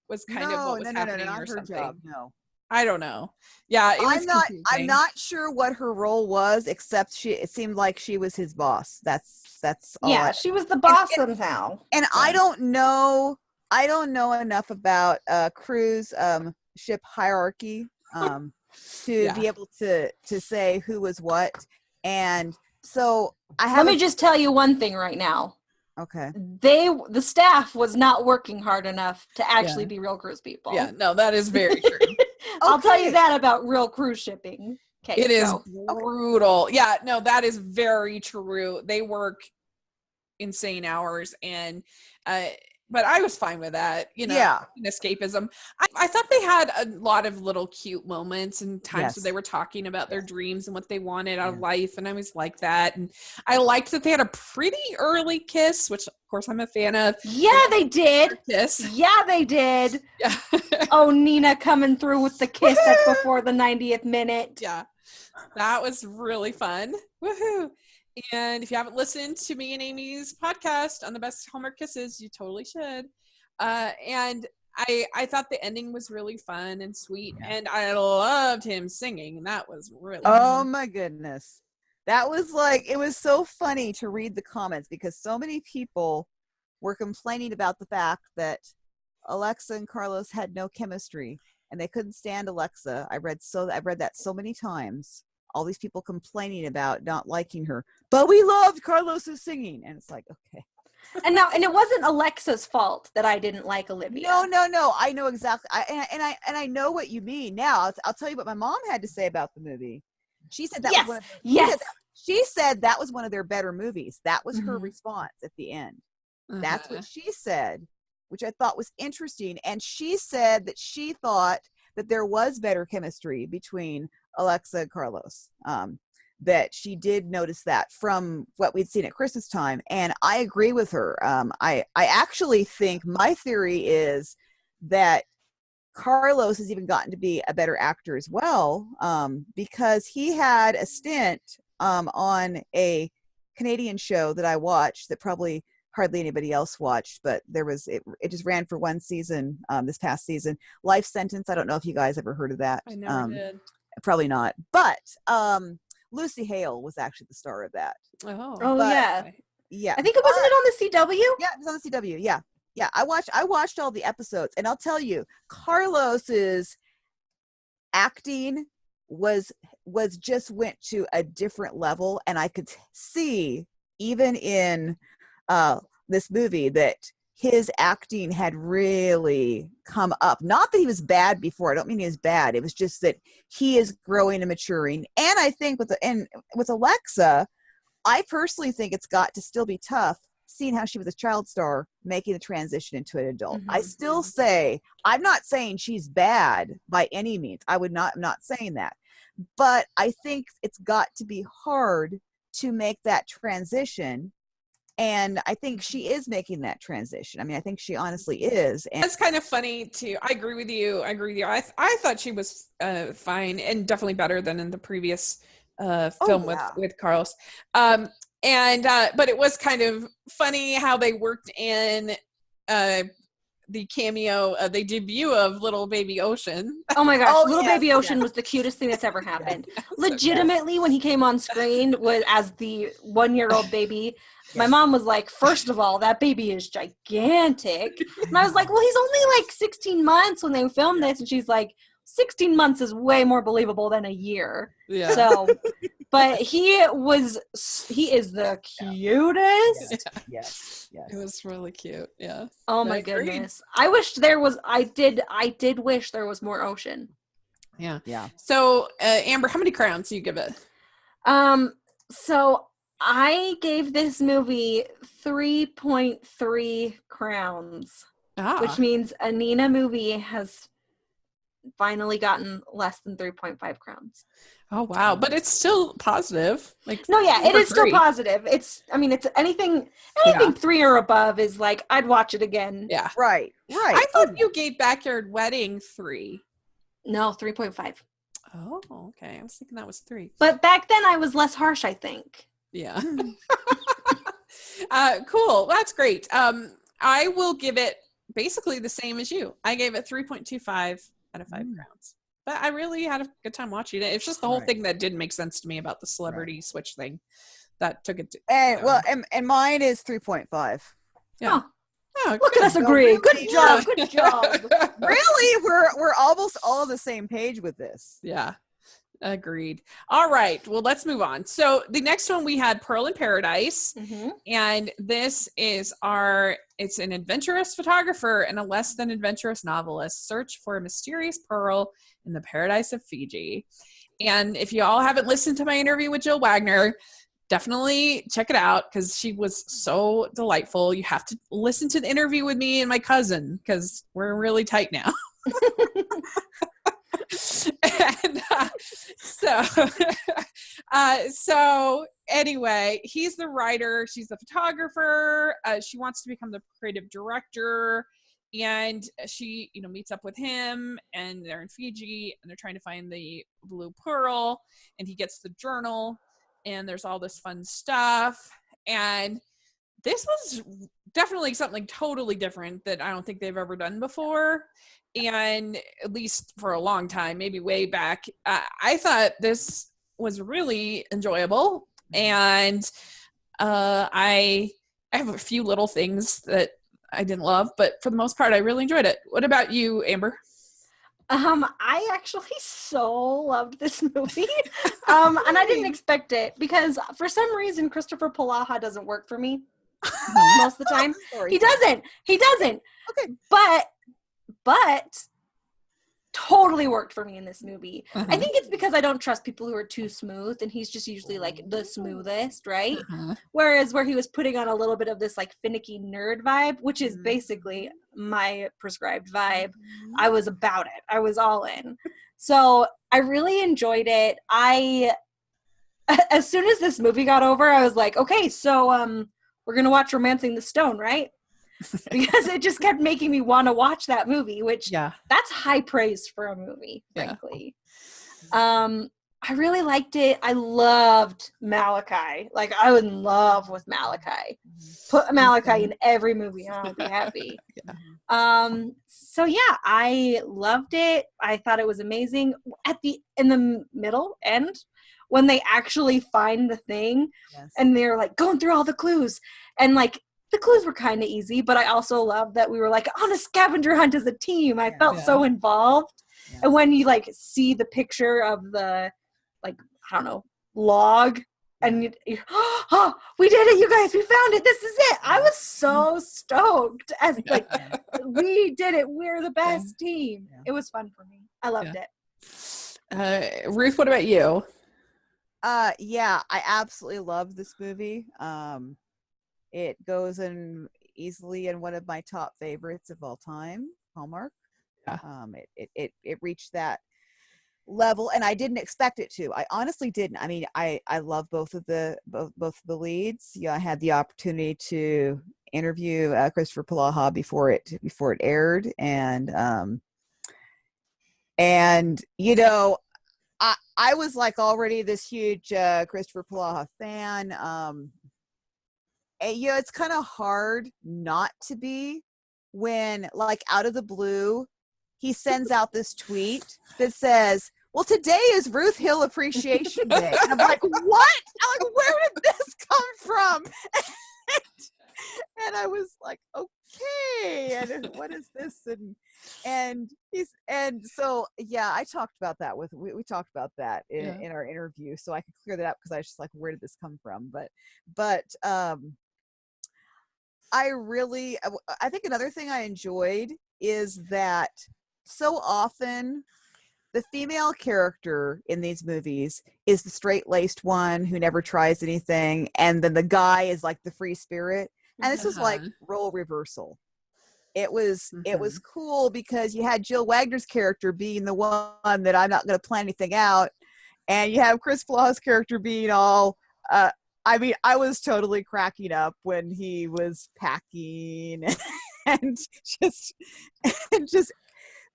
Was kind of what was happening not or her something. job, no. I don't know. Yeah, it was confusing. I'm not sure what her role was, except it seemed like she was his boss. That's all. Yeah, she was the boss somehow. And Yeah. I don't know enough about cruise ship hierarchy to be able to say who was what. And so Let me just tell you one thing right now. Okay. The staff was not working hard enough to actually be real cruise people. Yeah, no, that is very true. I'll tell you that about real cruise shipping. Okay, it is brutal. Yeah, no, that is very true. They work insane hours, and but I was fine with that, escapism. I thought they had a lot of little cute moments and times where they were talking about their dreams and what they wanted out of life, and I was like that. And I liked that they had a pretty early kiss, which of course I'm a fan of. Yeah, they did. Kiss. Yeah, they did. Yeah. Oh, Nina coming through with the kiss that's before the 90th minute. Yeah, that was really fun. Woohoo! And if you haven't listened to me and Amy's podcast on the best Hallmark kisses, you totally should. And I thought the ending was really fun and sweet, and I loved him singing. That was really fun. My goodness. That was it was so funny to read the comments because so many people were complaining about the fact that Alexa and Carlos had no chemistry and they couldn't stand Alexa. I've read that so many times. All these people complaining about not liking her, but we loved Carlos's singing, and it's like, okay. And it wasn't Alexa's fault that I didn't like Olivia. No. I know exactly. I know what you mean. Now I'll tell you what my mom had to say about the movie. She said that was she said that was one of their better movies. That was her response at the end. That's what she said, which I thought was interesting. And she said that she thought that there was better chemistry between Alexa and Carlos, that she did notice that from what we'd seen at Christmas time. And I agree with her. I actually think my theory is that Carlos has even gotten to be a better actor as well, because he had a stint on a Canadian show that I watched that probably hardly anybody else watched, but it just ran for one season this past season. Life Sentence. I don't know if you guys ever heard of that. I never did. Probably not. But Lucy Hale was actually the star of that. Yeah. Yeah. I think it wasn't it on the CW? Yeah, it was on the CW. Yeah. Yeah. I watched all the episodes, and I'll tell you, Carlos's acting was just went to a different level, and I could see even in this movie that his acting had really come up. Not that he was bad before. I don't mean he was bad. It was just that he is growing and maturing. And I think with Alexa, I personally think it's got to still be tough seeing how she was a child star making the transition into an adult. I still say, I'm not saying she's bad by any means. I'm not saying that. But I think it's got to be hard to make that transition. And I think she is making that transition. I mean, I think she honestly is. And it's kind of funny too. I agree with you. I thought she was fine and definitely better than in the previous film with Carlos. But it was kind of funny how they worked in the cameo, the debut of Little Baby Ocean. Oh my gosh, Little Baby Ocean was the cutest thing that's ever happened. Legitimately, when he came on screen as the 1-year-old baby, my mom was like, first of all, that baby is gigantic. And I was like, well, he's only 16 months when they filmed this. And she's like, 16 months is way more believable than a year. Yeah. So, but he is the cutest. Yeah. Yes. It was really cute. Yeah. Oh my goodness. I did wish there was more ocean. Yeah. Yeah. So, Amber, how many crowns do you give it? So I gave this movie 3.3 crowns, which means a Nina movie has finally gotten less than 3.5 crowns. Oh wow, but it's still positive. Like no, yeah, it is still 3. positive. It's anything 3 or above is like I'd watch it again. Yeah, Right. I thought you gave Backyard Wedding 3. No, 3.5. Oh, okay. I was thinking that was 3. But back then I was less harsh, I think. Yeah. Cool. That's great. I will give it basically the same as you. I gave it 3.25 out of 5 crowns. But I really had a good time watching it. It's just the whole thing that didn't make sense to me about the celebrity switch thing. That took it. And mine is 3.5. Yeah. Oh, look at us agree. Really, good job. Good job. Really, we're almost all on the same page with this. Yeah. Agreed. All right. Well, let's move on. So the next one we had Pearl in Paradise. Mm-hmm. And this is it's an adventurous photographer and a less than adventurous novelist search for a mysterious pearl in the paradise of Fiji. And if you all haven't listened to my interview with Jill Wagner, definitely check it out because she was so delightful. You have to listen to the interview with me and my cousin because we're really tight now. And so anyway, he's the writer, she's the photographer. She wants to become the creative director, and she meets up with him, and they're in Fiji and they're trying to find the blue pearl, and he gets the journal, and there's all this fun stuff. And this was definitely something totally different that I don't think they've ever done before. And at least for a long time, maybe way back, I thought this was really enjoyable. And I have a few little things that I didn't love, but for the most part, I really enjoyed it. What about you, Amber? I actually so loved this movie. And I didn't expect it because for some reason, Christopher Polaha doesn't work for me most of the time. He doesn't. Okay. But totally worked for me in this movie. Uh-huh. I think it's because I don't trust people who are too smooth, and he's just usually like the smoothest, right? Uh-huh. Whereas where he was putting on a little bit of this like finicky nerd vibe, which is basically my prescribed vibe, I was about it. I was all in. So I really enjoyed it. As soon as this movie got over, I was like, okay, so we're gonna watch Romancing the Stone, right? Because it just kept making me want to watch that movie, which that's high praise for a movie, frankly. I really liked it. I loved Malachi. Like, I was in love with Malachi. Put Malachi in every movie and I'll be happy. So yeah, I loved it. I thought it was amazing. In the middle end, when they actually find the thing and they're like going through all the clues, and like the clues were kind of easy, but I also loved that we were like on a scavenger hunt as a team. I felt so involved. And when you like see the picture of the, like, I don't know, log, and oh, we did it, you guys, we found it, this is it. I was so stoked as like, we did it, we're the best team. It was fun for me. I loved it. Ruth, what about you? I absolutely love this movie. It goes in easily in one of my top favorites of all time, Hallmark. It reached that level, and I didn't expect it to. I honestly didn't. I mean, I love both of the leads. I had the opportunity to interview Christopher Polaha before it aired, and I was like already this huge Christopher Polaha fan. It's kind of hard not to be when, like, out of the blue, he sends out this tweet that says, well, today is Ruth Hill Appreciation Day. And I'm like, what? I'm like, where did this come from? And I was like, okay, and what is this? And so I talked about that we talked about that in our interview, so I could clear that up because I was just like, where did this come from? But I think another thing I enjoyed is that so often the female character in these movies is the straight-laced one who never tries anything, and then the guy is like the free spirit. And this is like role reversal. it was cool because you had Jill Wagner's character being the one that I'm not going to plan anything out, and you have Chris Flaw's character being all. I mean, I was totally cracking up when he was packing, and just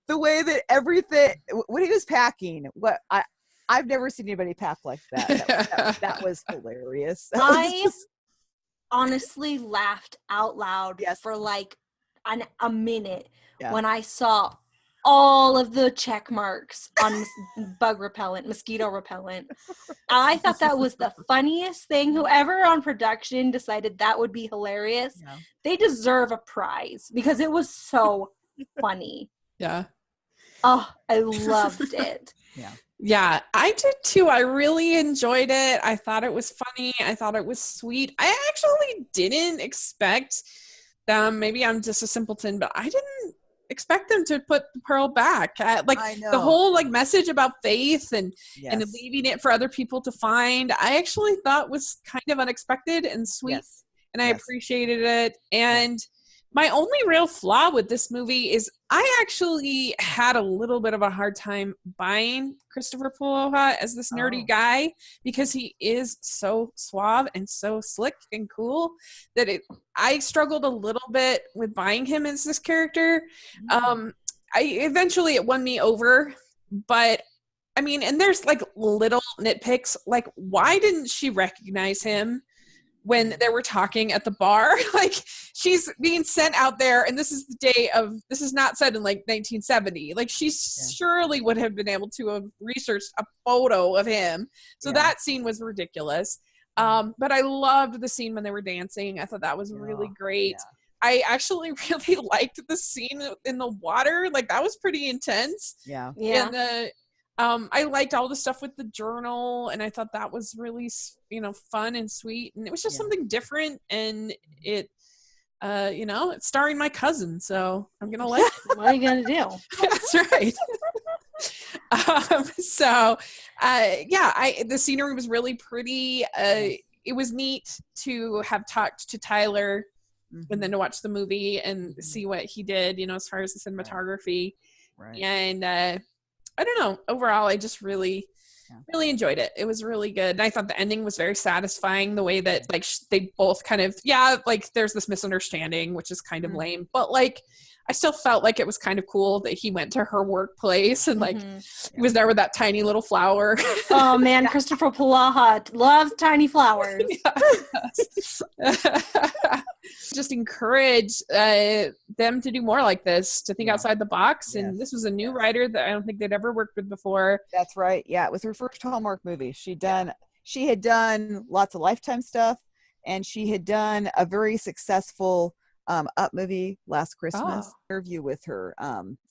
the way that everything when he was packing. I've never seen anybody pack like that. That was hilarious. I honestly laughed out loud for like a minute when I saw all of the check marks on bug repellent, mosquito repellent. I thought that was the funniest thing. Whoever on production decided that would be hilarious, they deserve a prize because it was so funny. Yeah. Oh, I loved it. Yeah, I did too. I really enjoyed it. I thought it was funny. I thought it was sweet. I actually didn't expect them. Maybe I'm just a simpleton, but I didn't expect them to put the pearl back. Like the whole like message about faith and leaving it for other people to find, I actually thought was kind of unexpected and sweet, and I appreciated it. And my only real flaw with this movie is I actually had a little bit of a hard time buying Christopher Poloha as this nerdy guy because he is so suave and so slick and cool that I struggled a little bit with buying him as this character. Eventually it won me over, but I mean, and there's like little nitpicks, like why didn't she recognize him when they were talking at the bar? Like she's being sent out there, and this is not set in like 1970. Like she surely would have been able to have researched a photo of him. So that scene was ridiculous. But I loved the scene when they were dancing. I thought that was really great. I actually really liked the scene in the water. Like that was pretty intense. Yeah. And I liked all the stuff with the journal, and I thought that was really, fun and sweet, and it was just something different, and it, it's starring my cousin, so I'm gonna like it. What are you gonna do? That's right. The scenery was really pretty. It was neat to have talked to Tyler and then to watch the movie and see what he did, as far as the cinematography. Right. And I don't know. Overall, I just really enjoyed it. It was really good. And I thought the ending was very satisfying. The way that like they both kind of, like there's this misunderstanding, which is kind of lame, but like I still felt like it was kind of cool that he went to her workplace and like he was there with that tiny little flower. Oh man, Christopher Polaha loves tiny flowers. Just encourage them to do more like this, to think outside the box. And this was a new writer that I don't think they'd ever worked with before. That's right. Yeah, it was her first Hallmark movie. She had done lots of Lifetime stuff, and she had done a very successful Up movie last Christmas. Interview with her,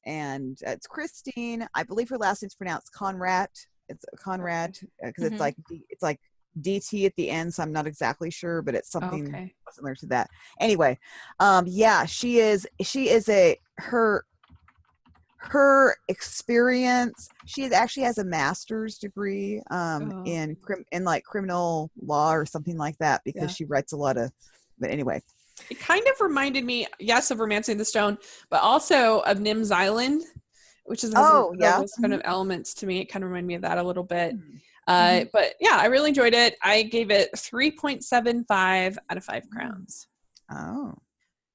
and it's Christine. I believe her last name's pronounced Conrad. It's Conrad because it's like DT at the end, so I'm not exactly sure, but it's something similar to that. Anyway, she is her experience. She actually has a master's degree in criminal law or something like that because she writes a lot of. But anyway. It kind of reminded me, of Romancing the Stone, but also of Nim's Island, which is those kind of elements to me. It kind of reminded me of that a little bit. But yeah, I really enjoyed it. I gave it 3.75 out of 5 crowns. Oh.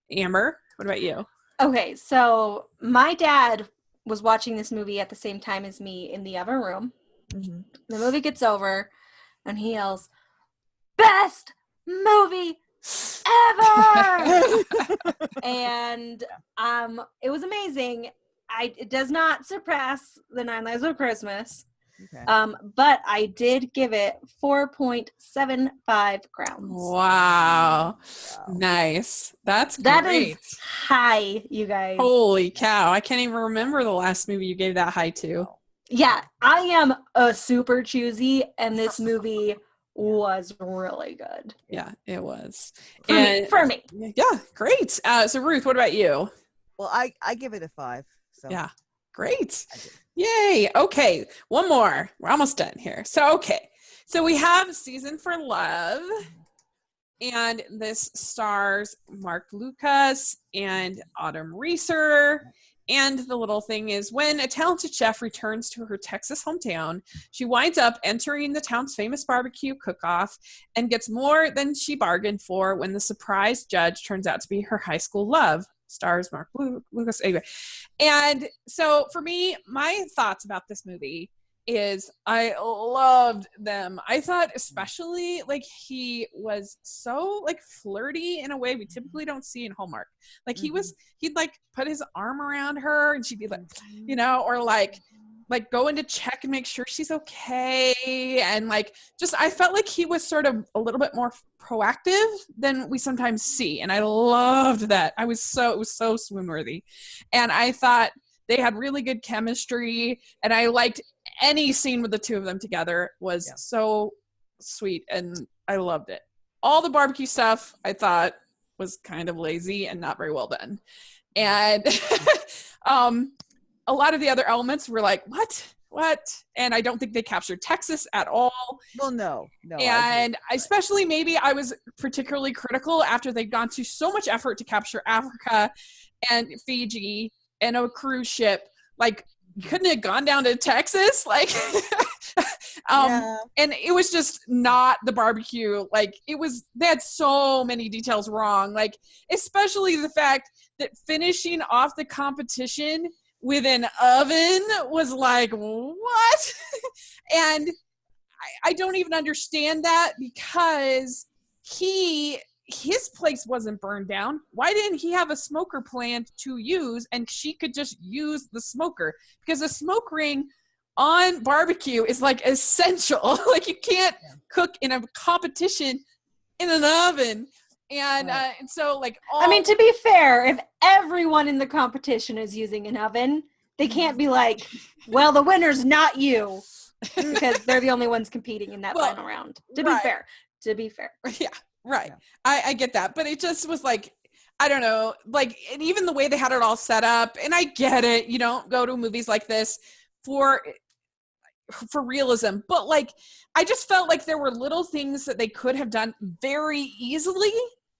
Amber, what about you? Okay, so my dad was watching this movie at the same time as me in the other room. The movie gets over, and he yells, "Best movie ever!" And it was amazing. It does not surpass The Nine Lives of Christmas. Okay. But I did give it 4.75 crowns. Wow. Nice. That great. Is high, you guys. Holy cow. I can't even remember the last movie you gave that high to. Yeah, I am a super choosy, and this movie was really good. Yeah, it was. For me. Yeah, great. So Ruth, what about you? Well, I give it a 5. So. Yeah, great. Yay. Okay, one more. We're almost done here. So we have Season for Love. And this stars Mark Lucas and Autumn Reeser. And the little thing is, when a talented chef returns to her Texas hometown, she winds up entering the town's famous barbecue cook-off and gets more than she bargained for when the surprise judge turns out to be her high school love. Stars Mark Lucas. Anyway. And so for me, my thoughts about this movie is I loved them. I thought especially like he was so like flirty in a way we typically don't see in Hallmark. Like he'd like put his arm around her and she'd be like, you know, or like go in to check and make sure she's okay. And like, just, I felt like he was sort of a little bit more proactive than we sometimes see. And I loved that. It was so swoon worthy. And I thought they had really good chemistry, and I liked any scene with the two of them together was so sweet, and I loved it. All the barbecue stuff I thought was kind of lazy and not very well done. And a lot of the other elements were like, what? And I don't think they captured Texas at all. Well, no. And especially maybe I was particularly critical after they'd gone to so much effort to capture Africa and Fiji and a cruise ship. Like, couldn't it have gone down to Texas? Like, and it was just not the barbecue. Like, they had so many details wrong. Like, especially the fact that finishing off the competition with an oven was like, what? And I don't even understand that, because his place wasn't burned down. Why didn't he have a smoker plant to use and she could just use the smoker? Because a smoke ring on barbecue is like essential. Like, you can't cook in a competition in an oven. And and so like I mean, to be fair, if everyone in the competition is using an oven, they can't be like, well, the winner's not you, because they're the only ones competing in that final round. To be fair. Yeah. Right. Yeah. I get that. But it just was like, I don't know, like, and even the way they had it all set up, and I get it, you don't go to movies like this for realism, but like, I just felt like there were little things that they could have done very easily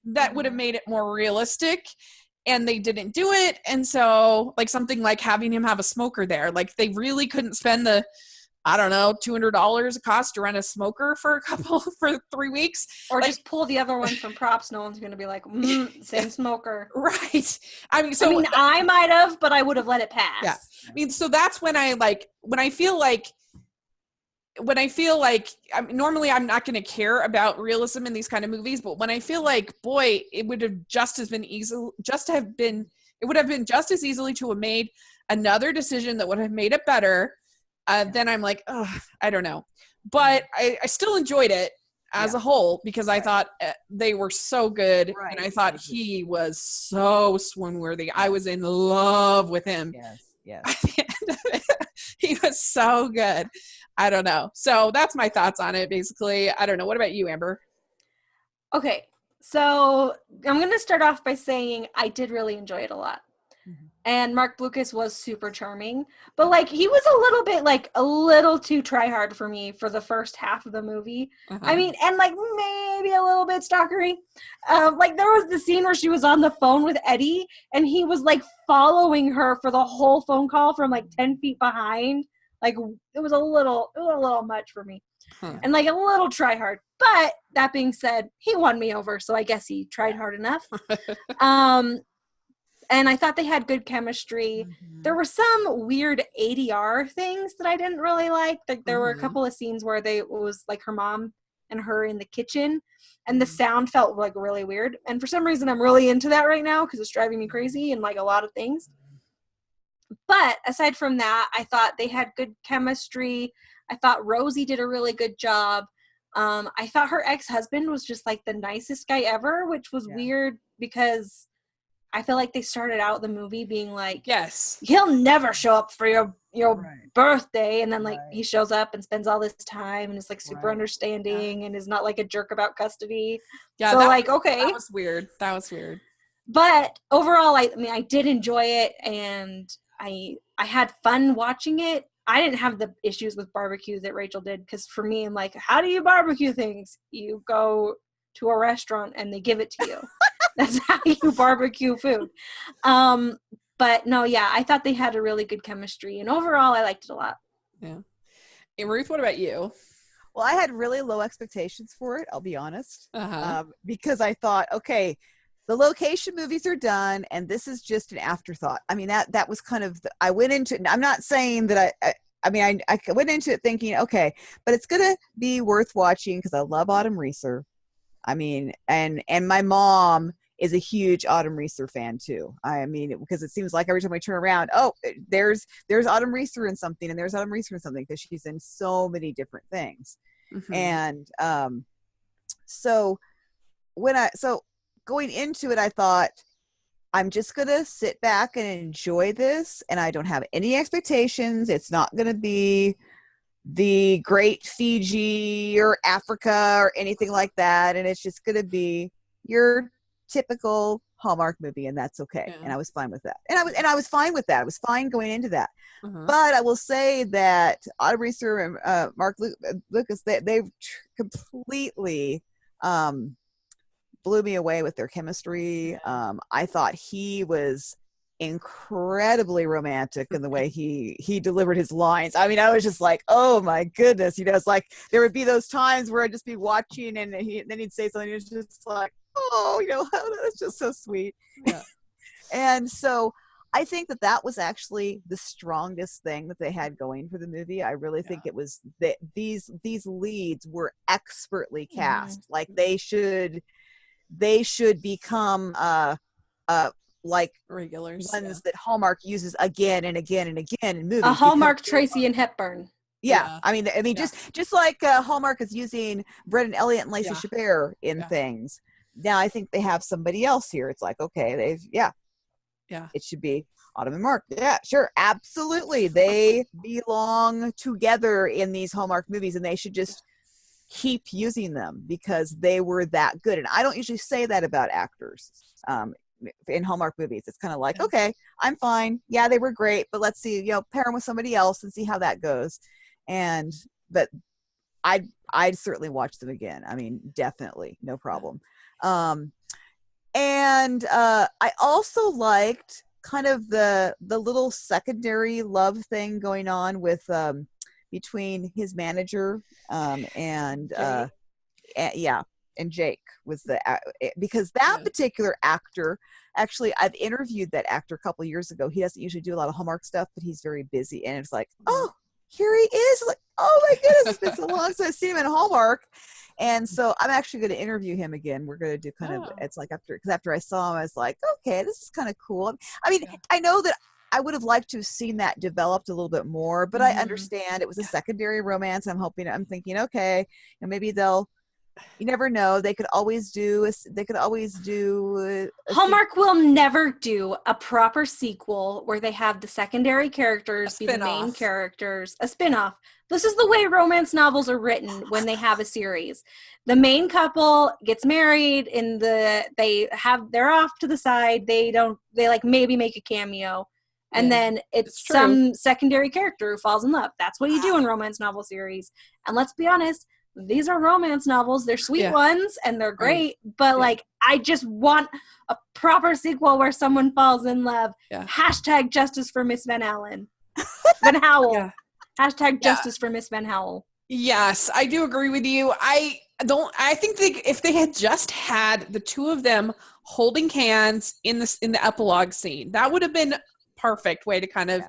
that would have made it more realistic, and they didn't do it. And so like something like having him have a smoker there, like they really couldn't spend the, I don't know, $200 it costs to rent a smoker for 3 weeks. Or like, just pull the other one from props. No one's going to be like, same smoker. Right. I mean, I might have, but I would have let it pass. Yeah. I mean, so that's when I feel like, normally I'm not going to care about realism in these kind of movies, but when I feel like, boy, it would have been just as easily to have made another decision that would have made it better. Then I'm like, oh, I don't know. But I still enjoyed it as a whole, because I thought they were so good. Right. And I thought he was so swoon-worthy. I was in love with him. Yes. At the end of it. He was so good. I don't know. So that's my thoughts on it, basically. I don't know. What about you, Amber? Okay. So I'm going to start off by saying I did really enjoy it a lot. And Mark Lucas was super charming, but like he was a little too try hard for me for the first half of the movie. I mean, and like maybe a little bit stalkery. Like there was the scene where she was on the phone with Eddie and he was like following her for the whole phone call from like 10 feet behind. Like it was a little much for me, and like a little try hard. But that being said, he won me over, so I guess he tried hard enough. And I thought they had good chemistry. There were some weird ADR things that I didn't really like. Like there were a couple of scenes where it was like her mom and her in the kitchen, and the sound felt like really weird. And for some reason, I'm really into that right now because it's driving me crazy and like a lot of things. But aside from that, I thought they had good chemistry. I thought Rosie did a really good job. I thought her ex-husband was just like the nicest guy ever, which was weird because I feel like they started out the movie being like, yes, he'll never show up for your birthday. And then like he shows up and spends all this time and is like super understanding and is not like a jerk about custody. Yeah. So like, okay. That was weird. But overall, I did enjoy it, and I had fun watching it. I didn't have the issues with barbecue that Rachel did, because for me, I'm like, how do you barbecue things? You go to a restaurant and they give it to you. That's how you barbecue food. But no, yeah, I thought they had a really good chemistry, and overall I liked it a lot. Yeah. And Ruth, what about you? Well, I had really low expectations for it, I'll be honest. Uh-huh. Because I thought, okay, the location movies are done, and this is just an afterthought. I mean, that was kind of, I went into, I'm not saying that I went into it thinking, okay, but it's going to be worth watching because I love Autumn Reeser. I mean, and my mom is a huge Autumn Reeser fan too. I mean, because it seems like every time I turn around, oh, there's Autumn Reeser in something, and there's Autumn Reeser in something, because she's in so many different things. Mm-hmm. And so going into it, I thought, I'm just going to sit back and enjoy this, and I don't have any expectations. It's not going to be the Great Fiji or Africa or anything like that, and it's just going to be your typical Hallmark movie, and that's okay. Yeah. And I was fine with that. And I was fine with that. I was fine going into that. Uh-huh. But I will say that Autumn Reeser and Mark Lucas, they completely blew me away with their chemistry. I thought he was incredibly romantic in the way he delivered his lines. I mean, I was just like, oh my goodness. It's like there would be those times where I'd just be watching, and then he'd say something, and it's just like, oh, that's just so sweet. Yeah. And so I think that was actually the strongest thing that they had going for the movie. I really think it was that these leads were expertly cast. Mm-hmm. Like they should become like regulars, ones that Hallmark uses again and again and again in movies. A Hallmark Tracy and Hepburn. Yeah. I mean, just like Hallmark is using Brendan Elliott and Lacey Chabert in things. Now I think they have somebody else here. It's like, okay, it should be Autumn and Mark. Yeah, sure, absolutely. They belong together in these Hallmark movies, and they should just keep using them because they were that good. And I don't usually say that about actors in Hallmark movies. It's kind of like, okay, I'm fine. Yeah, they were great, but let's see, pair them with somebody else and see how that goes. But I'd certainly watch them again. I mean, definitely, no problem. And I also liked kind of the little secondary love thing going on with between his manager and Jake was because that particular actor, actually I've interviewed that actor a couple of years ago. He doesn't usually do a lot of Hallmark stuff, but he's very busy, and it's like, oh, here he is. Like, oh my goodness, it's been so long since I've seen him in Hallmark. And so I'm actually going to interview him again. We're going to do kind of, it's like after I saw him, I was like, okay, this is kind of cool. I mean, I know that I would have liked to have seen that developed a little bit more, but I understand it was a secondary romance. I'm thinking, okay, and maybe you never know. They could always do Hallmark will never do a proper sequel where they have the secondary characters be the main characters, a spin-off. This is the way romance novels are written when they have a series. The main couple gets married and they're off to the side. They like maybe make a cameo. And then it's some secondary character who falls in love. That's what you do in romance novel series. And let's be honest, these are romance novels. They're sweet ones and they're great. But like, I just want a proper sequel where someone falls in love. Yeah. # justice for Miss Van Allen. Van Howell. Yeah. # justice for Miss Van Howell. Yes, I do agree with you. I think if they had just had the two of them holding hands in the epilogue scene, that would have been perfect way to kind of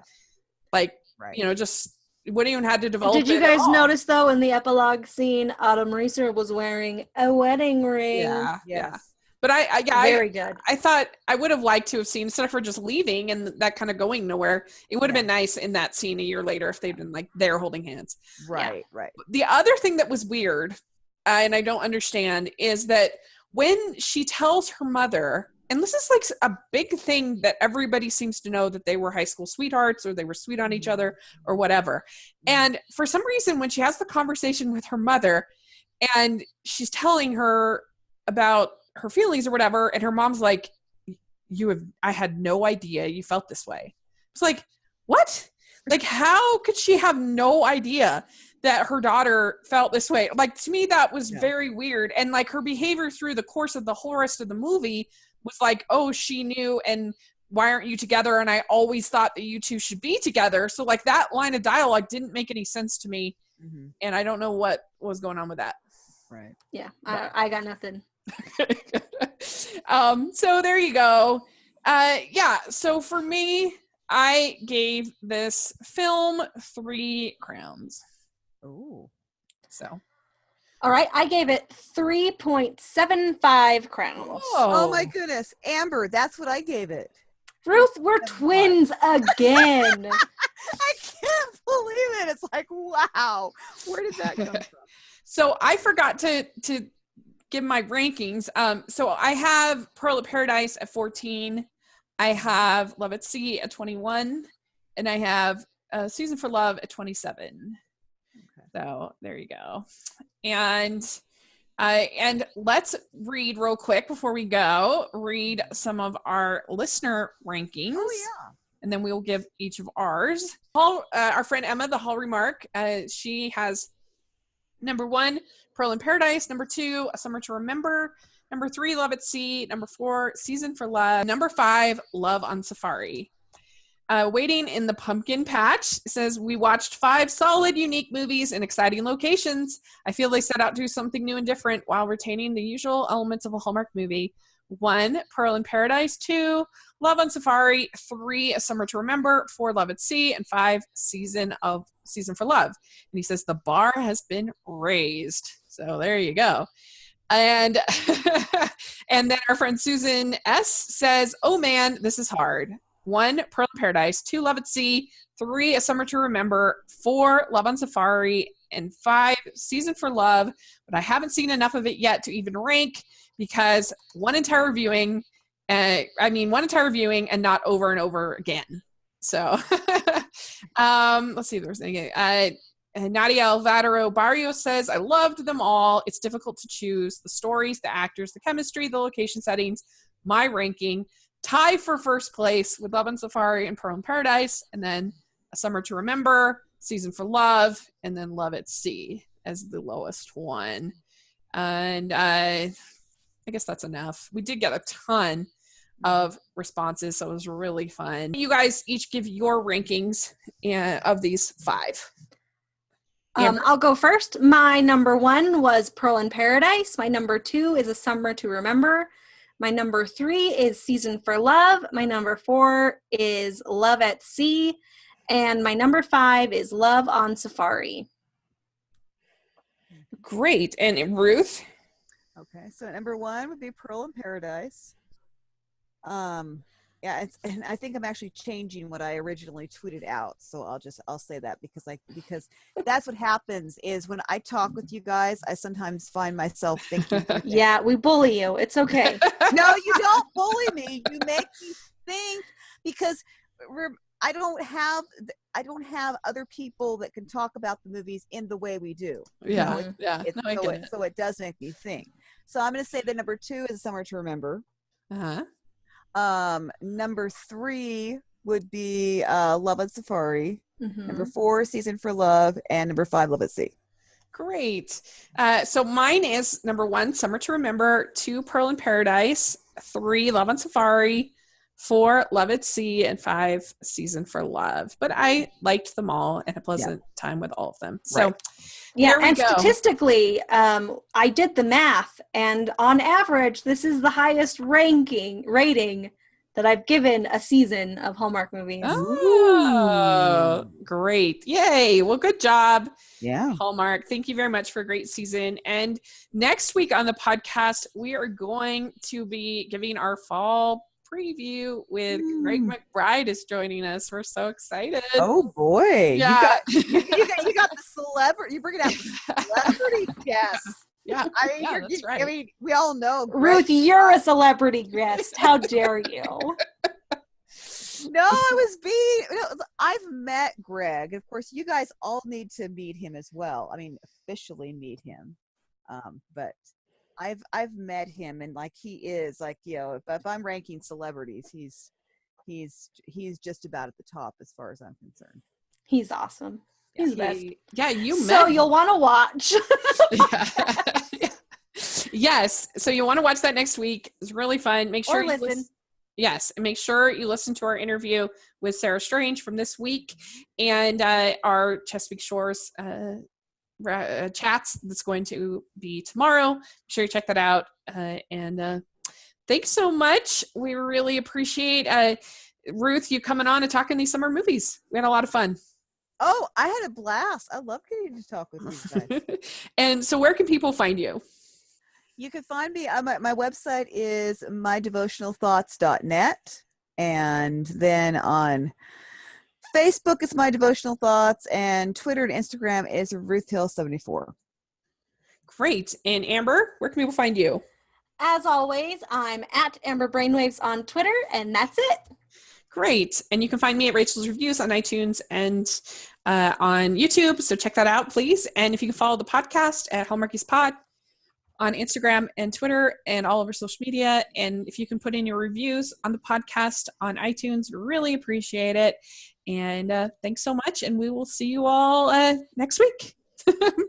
just wouldn't even have to develop. Did you guys notice though in the epilogue scene, Autumn Reeser was wearing a wedding ring? Yeah. Yes. But very good. I thought I would have liked to have seen, instead of her just leaving and that kind of going nowhere, it would have been nice in that scene a year later if they'd been like there holding hands. Right. The other thing that was weird, and I don't understand, is that when she tells her mother, and this is like a big thing that everybody seems to know, that they were high school sweethearts or they were sweet on each other or whatever. And for some reason, when she has the conversation with her mother and she's telling her about her feelings or whatever, and her mom's like, I had no idea you felt this way. It's like, what? Like, how could she have no idea that her daughter felt this way. Like, to me, that was very weird. And like her behavior through the course of the whole rest of the movie was like, oh, she knew, and why aren't you together? And I always thought that you two should be together. So like that line of dialogue didn't make any sense to me. And I don't know what was going on with that. Right. Yeah, I got nothing. So there you go. So for me, I gave this film 3 crowns. Oh. So. All right, I gave it 3.75 crowns. Oh my goodness. Amber, that's what I gave it. Ruth, we're twins again. I can't believe it. It's like, wow. Where did that come from? So I forgot to give my rankings. So I have Pearl of Paradise at 14. I have Love at Sea at 21. And I have Season for Love at 27. Okay. So there you go. And let's read real quick before we go, read some of our listener rankings. Oh, yeah. And then we'll give each of ours. Our friend Emma, the Hall Remark, she has number 1, Pearl in Paradise. Number 2, A Summer to Remember. Number 3, Love at Sea. Number 4, Season for Love. Number 5, Love on Safari. Waiting in the Pumpkin Patch says, we watched 5 solid, unique movies in exciting locations. I feel they set out to do something new and different while retaining the usual elements of a Hallmark movie. 1, Pearl in Paradise. 2, Love on Safari. 3, A Summer to Remember. 4, Love at Sea. And 5, Season for Love. And he says, the bar has been raised. So there you go. And and then our friend Susan S. says, oh man, this is hard. 1, Pearl in Paradise. 2, Love at Sea. 3, A Summer to Remember. 4, Love on Safari. And 5, Season for Love. But I haven't seen enough of it yet to even rank because one entire viewing and not over and over again. So let's see if there's anything. Nadia Alvaro Barrios says, I loved them all. It's difficult to choose. The stories, the actors, the chemistry, the location settings. My ranking, tie for first place with Love on Safari and Pearl in Paradise, and then A Summer to Remember, Season for Love, and then Love at Sea as the lowest one. And I guess that's enough. We did get a ton of responses, so it was really fun. You guys each give your rankings of these 5. I'll go first. My number 1 was Pearl in Paradise. My number 2 is A Summer to Remember. My number 3 is Season for Love. My number 4 is Love at Sea. And my number 5 is Love on Safari. Great. And Ruth? Okay, so number 1 would be Pearl in Paradise. And I think I'm actually changing what I originally tweeted out. So I'll say that because that's what happens is when I talk with you guys, I sometimes find myself thinking. Yeah, we bully you. It's okay. No, you don't bully me. You make me think because I don't have other people that can talk about the movies in the way we do. Yeah, So it does make me think. So I'm going to say that number 2 is Summer to Remember. Uh-huh. Number 3 would be Love on Safari. Number 4, Season for Love, and number 5, Love at Sea. Great. So mine is number 1, Summer to Remember. 2, Pearl in Paradise. 3, Love on Safari. 4, Love at Sea, and 5, Season for Love. But I liked them all and had a pleasant time with all of them. So. Right. Yeah, and statistically, I did the math, and on average, this is the highest rating that I've given a season of Hallmark movies. Oh, great. Yay. Well, good job. Yeah. Hallmark. Thank you very much for a great season. And next week on the podcast, we are going to be giving our fall preview with Greg McBride is joining us. We're so excited. Oh boy. Yeah. You got the celebrity. You bring it out the celebrity guest. Yeah. That's right. I mean, we all know Greg. Ruth, you're a celebrity guest. How dare you? No, I've met Greg. Of course, you guys all need to meet him as well. I mean, officially meet him. But I've met him, and like he is like, you know, if I'm ranking celebrities, he's just about at the top as far as I'm concerned. He's awesome. He's the best. Yeah, you met So him. you'll want to watch. Yeah. Yes. So you want to watch that next week. It's really fun. Make sure Or you listen. Yes, and make sure you listen to our interview with Sarah Strange from this week and our Chesapeake Shores chats that's going to be tomorrow. Make sure you check that out. And thanks so much. We really appreciate Ruth, you coming on and talking these summer movies. We had a lot of fun. Oh, I had a blast. I love getting to talk with you guys. And so where can people find you? You can find me, my website is mydevotionalthoughts.net. And then on Facebook, it's My Devotional Thoughts. And Twitter and Instagram is Ruth Hill 74. Great. And Amber, where can people find you? As always, I'm at Amber Brainwaves on Twitter, and that's it. Great. And you can find me at Rachel's Reviews on iTunes and on YouTube. So check that out, please. And if you can follow the podcast at Hallmarkies Pod on Instagram and Twitter and all over social media. And if you can put in your reviews on the podcast on iTunes, really appreciate it. And thanks so much. And we will see you all next week.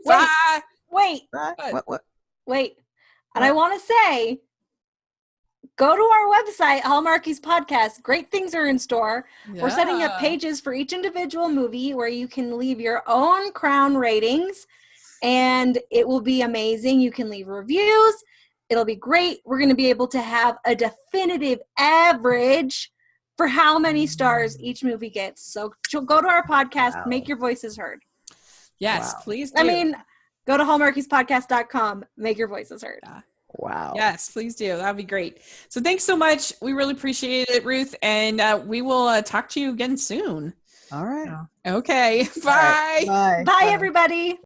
Bye. Wait. What? Wait. And I want to say, go to our website, Hallmarkies Podcast. Great things are in store. Yeah. We're setting up pages for each individual movie where you can leave your own crown ratings, and it will be amazing. You can leave reviews. It'll be great. We're going to be able to have a definitive average for how many stars each movie gets. So go to our podcast, make your voices heard. Yes, please do. I mean, go to hallmarkiespodcast.com, make your voices heard. Wow. Yes, please do. That'd be great. So thanks so much. We really appreciate it, Ruth. And we will talk to you again soon. All right. Okay. Bye. Bye. Bye, everybody.